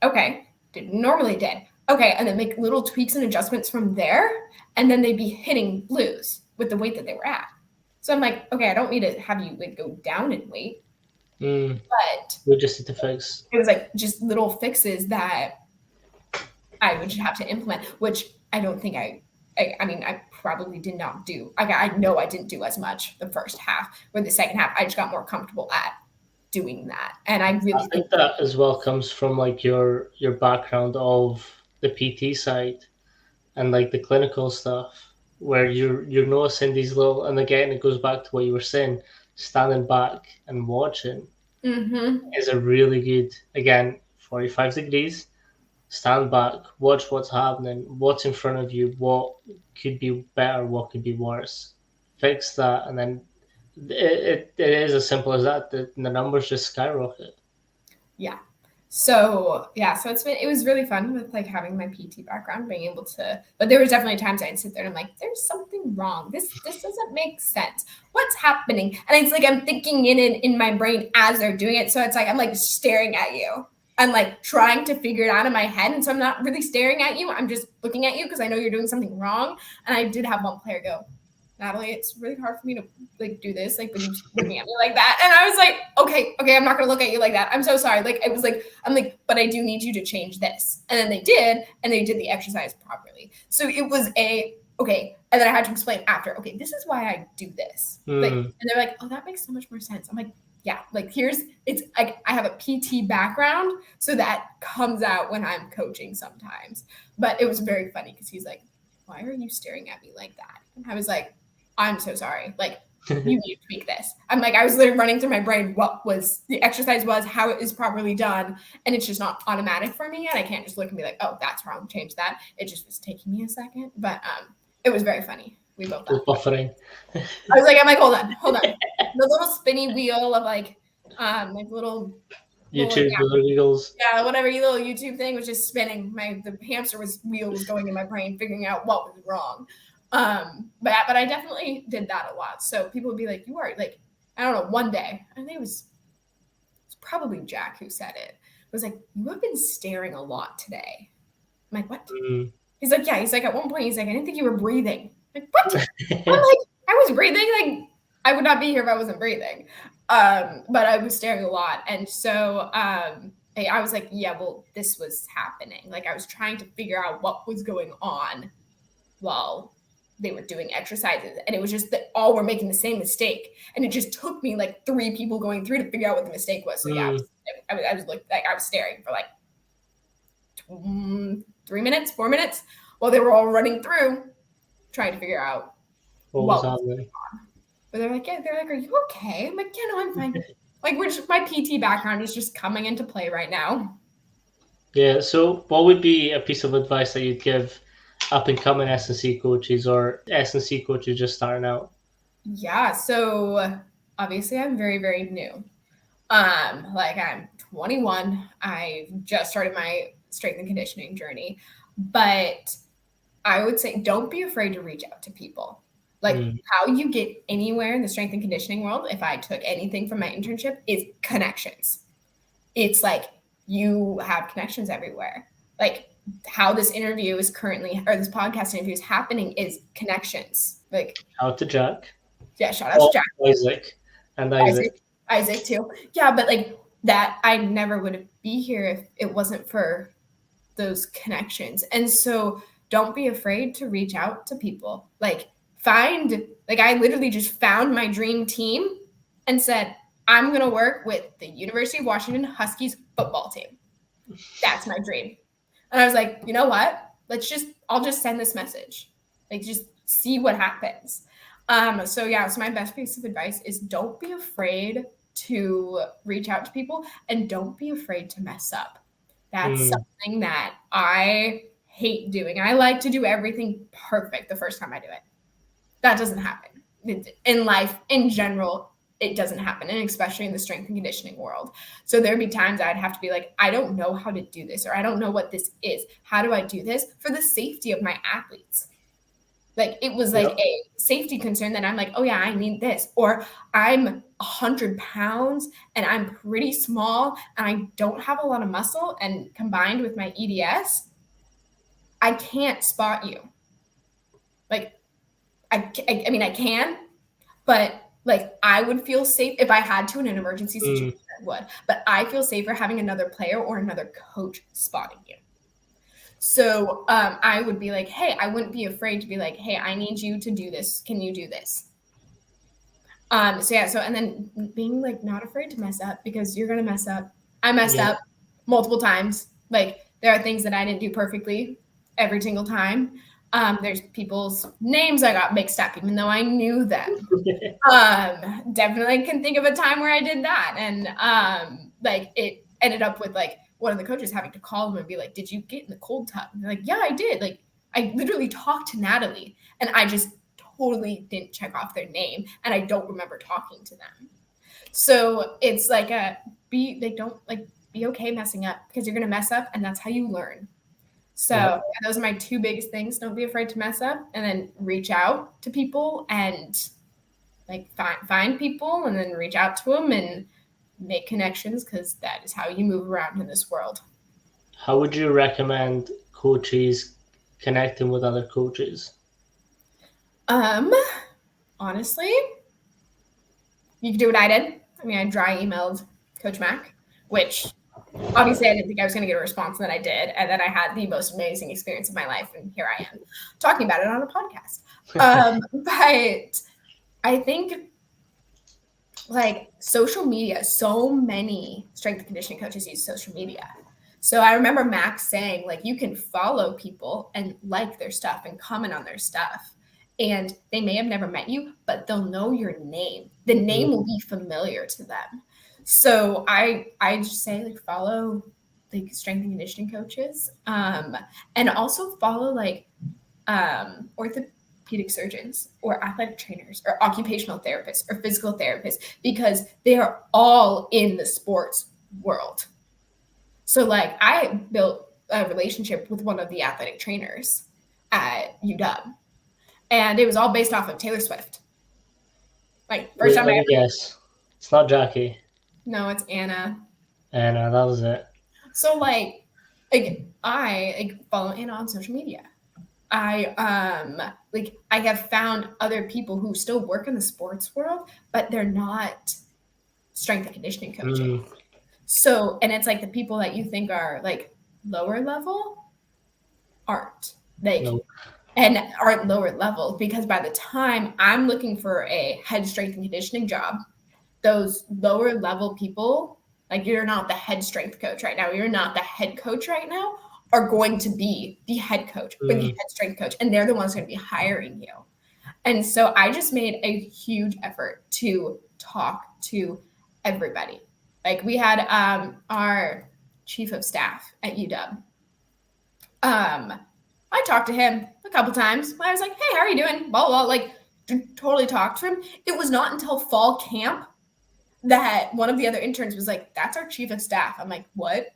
Okay. Normally did. Okay. And then make little tweaks and adjustments from there. And then they'd be hitting blues with the weight that they were at. So I'm like, okay, I don't need to have you like go down in weight. But we just need to fix. It was like just little fixes that I would have to implement, which I don't think I mean, I probably did not do. I know I didn't do as much the first half, or the second half, I just got more comfortable at doing that. And I think that as well comes from like your background of the PT side and like the clinical stuff, where you're noticing these little, and again, it goes back to what you were saying, standing back and watching is a really good, again, 45 degrees, stand back, watch what's happening, what's in front of you, what could be better, what could be worse, fix that, and then it is as simple as that. The numbers just skyrocket. Yeah. So it was really fun with like having my PT background, being able to, but there was definitely times I'd sit there and I'm like, there's something wrong. This doesn't make sense. What's happening? And it's like, I'm thinking in my brain as they're doing it. So it's like, I'm like staring at you. I'm like trying to figure it out in my head. And so I'm not really staring at you. I'm just looking at you because I know you're doing something wrong. And I did have one player go, Natalie, it's really hard for me to like do this, like when you looking at me like that. And I was like, okay, I'm not gonna look at you like that. I'm so sorry. Like, it was like, I'm like, but I do need you to change this. And then they did, and they did the exercise properly. So it was okay. And then I had to explain after, okay, this is why I do this. Like, and they're like, oh, that makes so much more sense. I'm like, yeah, like it's like I have a PT background, so that comes out when I'm coaching sometimes. But it was very funny because he's like, why are you staring at me like that? And I was like, I'm so sorry. Like, you need to tweak this. I'm like, I was literally running through my brain what was the exercise was, how it is properly done. And it's just not automatic for me yet. I can't just look and be like, oh, that's wrong, change that. It just was taking me a second. But it was very funny. We both buffering. I'm like, hold on. The little spinny wheel of like little YouTube wheels. Yeah, whatever little YouTube thing was just spinning. The hamster wheel was going in my brain, figuring out what was wrong. But I definitely did that a lot. So people would be like, you are like, I don't know, one day, I think it was probably Jack who said it. It was like, you have been staring a lot today. I'm like, what? He's like, yeah. He's like, at one point, he's like, I didn't think you were breathing. I'm like, what? I'm like, I was breathing. Like, I would not be here if I wasn't breathing. But I was staring a lot. And so I was like, yeah, well, this was happening. Like, I was trying to figure out what was going on while they were doing exercises, and it was just that all were making the same mistake, and it just took me like 3 people going through to figure out what the mistake was. So yeah, I was like I was staring for like 3 minutes, 4 minutes while they were all running through trying to figure out what was happening. But they're like, are you okay? I'm like, yeah, no, I'm fine. Like, my PT background is just coming into play right now. Yeah. So, what would be a piece of advice that you'd give up and coming S&C coaches or S&C coaches just starting out? Yeah. So obviously, I'm very, very new. Like I'm 21. I just started my strength and conditioning journey, but I would say don't be afraid to reach out to people. Like how you get anywhere in the strength and conditioning world, if I took anything from my internship, is connections. It's like you have connections everywhere. Like how this interview is currently, or this podcast interview is happening, is connections. Like out to Jack. Yeah, shout out to Jack. Isaac too. Yeah, but like that, I never would be here if it wasn't for those connections. And so don't be afraid to reach out to people. Like I literally just found my dream team and said, I'm going to work with the University of Washington Huskies football team. That's my dream. And I was like, you know what? I'll just send this message. Like, just see what happens. So my best piece of advice is don't be afraid to reach out to people and don't be afraid to mess up. That's something that I hate doing. I like to do everything perfect the first time I do it. That doesn't happen. In life, in general, it doesn't happen, and especially in the strength and conditioning world. So there'd be times I'd have to be like, I don't know how to do this, or I don't know what this is. How do I do this for the safety of my athletes? Like it was like a safety concern that I'm like, oh yeah, I need this. Or I'm 100 pounds and I'm pretty small and I don't have a lot of muscle, and combined with my EDS, I can't spot you. Like I mean, I can, but like I would feel safe if I had to in an emergency situation, I would. But I feel safer having another player or another coach spotting you. So I would be like, hey, I wouldn't be afraid to be like, hey, I need you to do this. Can you do this? And then being like not afraid to mess up, because you're going to mess up. I messed up multiple times. Like there are things that I didn't do perfectly every single time. There's people's names I got mixed up, even though I knew them. Definitely can think of a time where I did that. And like it ended up with like one of the coaches having to call them and be like, did you get in the cold tub? And they're like, yeah, I did. Like I literally talked to Natalie and I just totally didn't check off their name and I don't remember talking to them. So it's like be okay messing up, because you're going to mess up and that's how you learn. So those are my two biggest things. Don't be afraid to mess up, and then reach out to people and like find people and then reach out to them and make connections, because that is how you move around in this world. How would you recommend coaches connecting with other coaches? Honestly, you could do what I did. I mean, I dry emailed Coach Mac, which obviously I didn't think I was going to get a response, and then I did. And then I had the most amazing experience of my life. And here I am talking about it on a podcast. But I think like social media, so many strength and conditioning coaches use social media. So I remember Max saying, like, you can follow people and like their stuff and comment on their stuff. And they may have never met you, but they'll know your name. The name will be familiar to them. So I just say, like, follow like strength and conditioning coaches, and also follow like orthopedic surgeons or athletic trainers or occupational therapists or physical therapists, because they are all in the sports world. So like I built a relationship with one of the athletic trainers at Udub, and it was all based off of Taylor Swift. Like first time I ever guess. It's not Jackie. No, it's Anna. Anna, that was it. So I follow Anna on social media. I have found other people who still work in the sports world, but they're not strength and conditioning coaches. So, and it's like the people that you think are like lower level aren't. Like and are at lower levels, because by the time I'm looking for a head strength and conditioning job, those lower level people, like you're not the head strength coach right now, you're not the head coach right now, are going to be the head coach or the head strength coach, and they're the ones going to be hiring you. And so I just made a huge effort to talk to everybody. Like we had our chief of staff at UW. I talked to him a couple times. I was like, "Hey, how are you doing?" Blah blah. Like, totally talked to him. It was not until fall camp that one of the other interns was like, "That's our chief of staff." I'm like, "What?"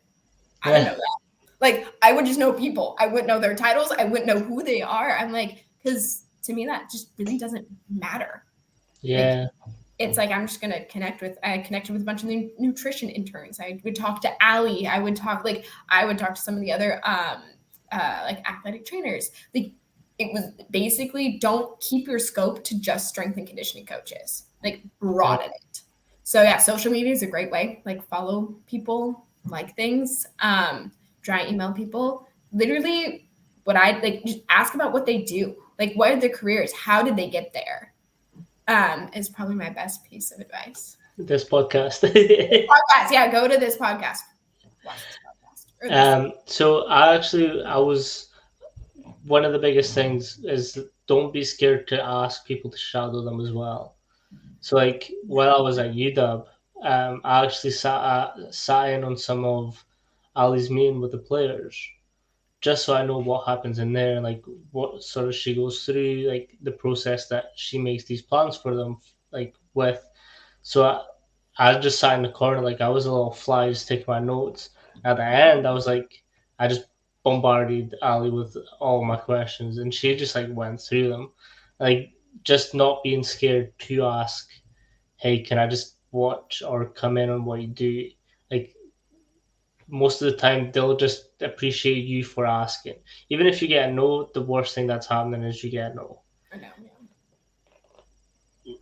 I didn't know that. Like, I would just know people. I wouldn't know their titles. I wouldn't know who they are. I'm like, because to me, that just really doesn't matter. Yeah. Like, it's like I'm just gonna I connected with a bunch of nutrition interns. I would talk to Allie. I would talk to some of the other like athletic trainers. Like, it was basically, don't keep your scope to just strength and conditioning coaches. Like, broaden it. So yeah, social media is a great way. Like, follow people, like things, try email people. Literally, what I like, just ask about what they do. Like, what are their careers? How did they get there? Is probably my best piece of advice. This podcast. Podcast, yeah, go to this podcast, watch this podcast. Or this. So I was one of the biggest things is don't be scared to ask people to shadow them as well. So like while I was at UW, I actually sat in on some of Ali's meeting with the players, just so I know what happens in there, like what sort of she goes through, like the process that she makes these plans for them, like with. So I just sat in the corner, like I was a little fly, just taking my notes. At the end, I was like, I just bombarded Ali with all my questions, and she just like went through them, like just not being scared to ask, "Hey, can I just watch or come in on what you do?" Like most of the time, they'll just appreciate you for asking. Even if you get a no, the worst thing that's happening is you get a no. I know,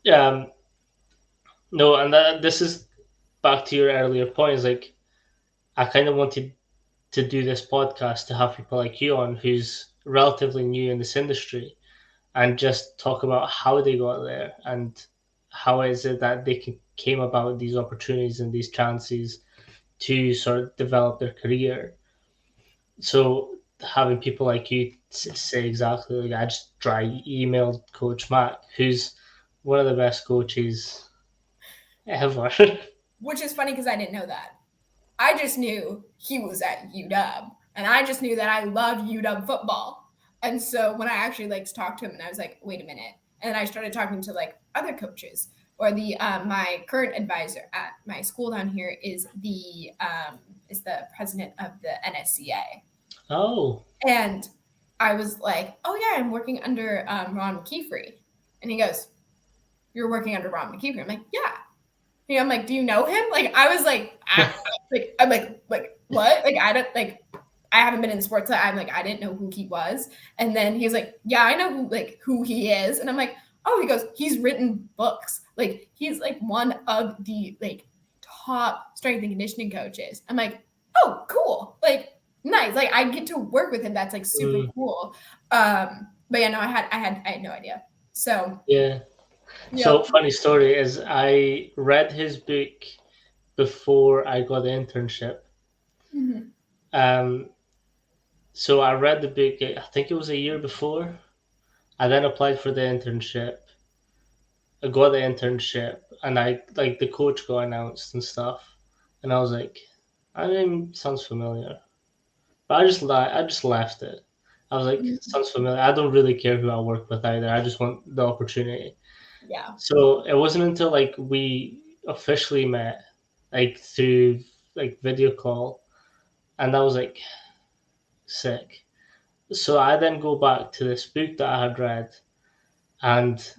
yeah. No, and this is back to your earlier points. Like I kind of wanted to do this podcast to have people like you on who's relatively new in this industry and just talk about how they got there and how is it that came about these opportunities and these chances to sort of develop their career. So having people like you say exactly, like I just dry emailed Coach Mac, who's one of the best coaches ever. Which is funny because I didn't know that. I just knew he was at UW, and I just knew that I loved UW football. And so when I actually like talked to him, and I was like, wait a minute, and I started talking to like other coaches, or the my current advisor at my school down here is the president of the NSCA. Oh, And I was like, oh yeah, I'm working under Ron McKeefrey. And he goes, you're working under Ron McKeefrey? I'm like, yeah. And I'm like, do you know him? Like, I was like, I'm like what? Like, I don't like, I haven't been in sports. I'm like, I didn't know who he was. And then he was like, yeah, I know who he is. And I'm like, oh, he goes, he's written books. Like, he's like one of the like top strength and conditioning coaches. I'm like, oh, cool. Like, nice. Like, I get to work with him. That's like super cool. But yeah, no, I had no idea. So yeah. So funny story is I read his book before I got the internship. Mm-hmm. So I read the book. I think it was a year before. I then applied for the internship. I got the internship, and I like the coach got announced and stuff, and I was like, I mean, sounds familiar, but I just left it. I was like, sounds familiar. I don't really care who I work with either. I just want the opportunity. Yeah. So it wasn't until like we officially met, like through like video call, and I was like, sick. So I then go back to this book that I had read, and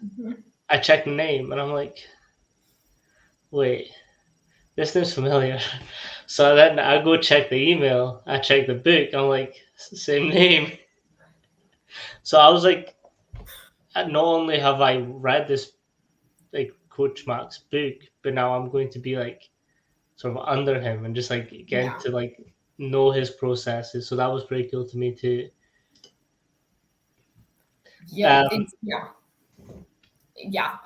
I check the name, and I'm like, wait, this name's familiar. So then I go check the email, I check the book, I'm like, it's the same name. So I was like, not only have I read this like Coach Mark's book, but now I'm going to be like sort of under him and just like getting to like know his processes. So that was pretty cool to me too. Yep. Yeah.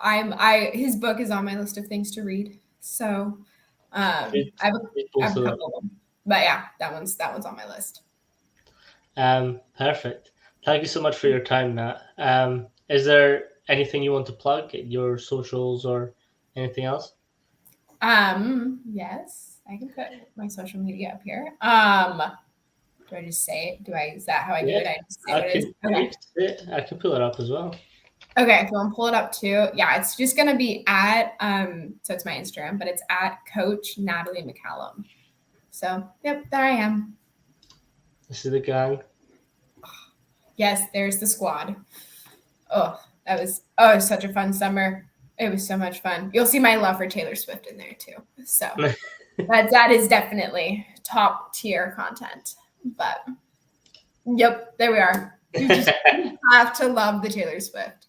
His book is on my list of things to read. So Read, I read have both a of them. couple of them. But yeah, that one's on my list. Perfect. Thank you so much for your time, Nat. Is there anything you want to plug, your socials or anything else? Yes, I can put my social media up here. Do I just say it? Is that how I do Yeah, it? I just say I what it is? can. Okay. I can pull it up as well. Okay, so I'll pull it up too. Yeah, it's just gonna be at so it's my Instagram, but it's at Coach Natalie McCALLUM. So yep, there I am. This is the gang. Yes, there's the squad. Oh, it was such a fun summer. It was so much fun. You'll see my love for Taylor Swift in there too. So that is definitely top tier content. But yep, there we are. You just have to love the Taylor Swift.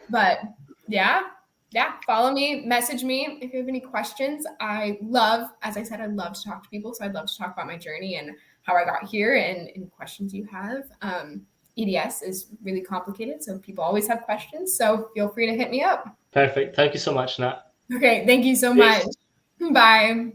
But yeah, follow me, message me if you have any questions. As I said, I love to talk to people. So I'd love to talk about my journey and how I got here and any questions you have. EDS is really complicated, so people always have questions. So feel free to hit me up. Perfect. Thank you so much, Nat. Okay, thank you so Cheers. much. Bye.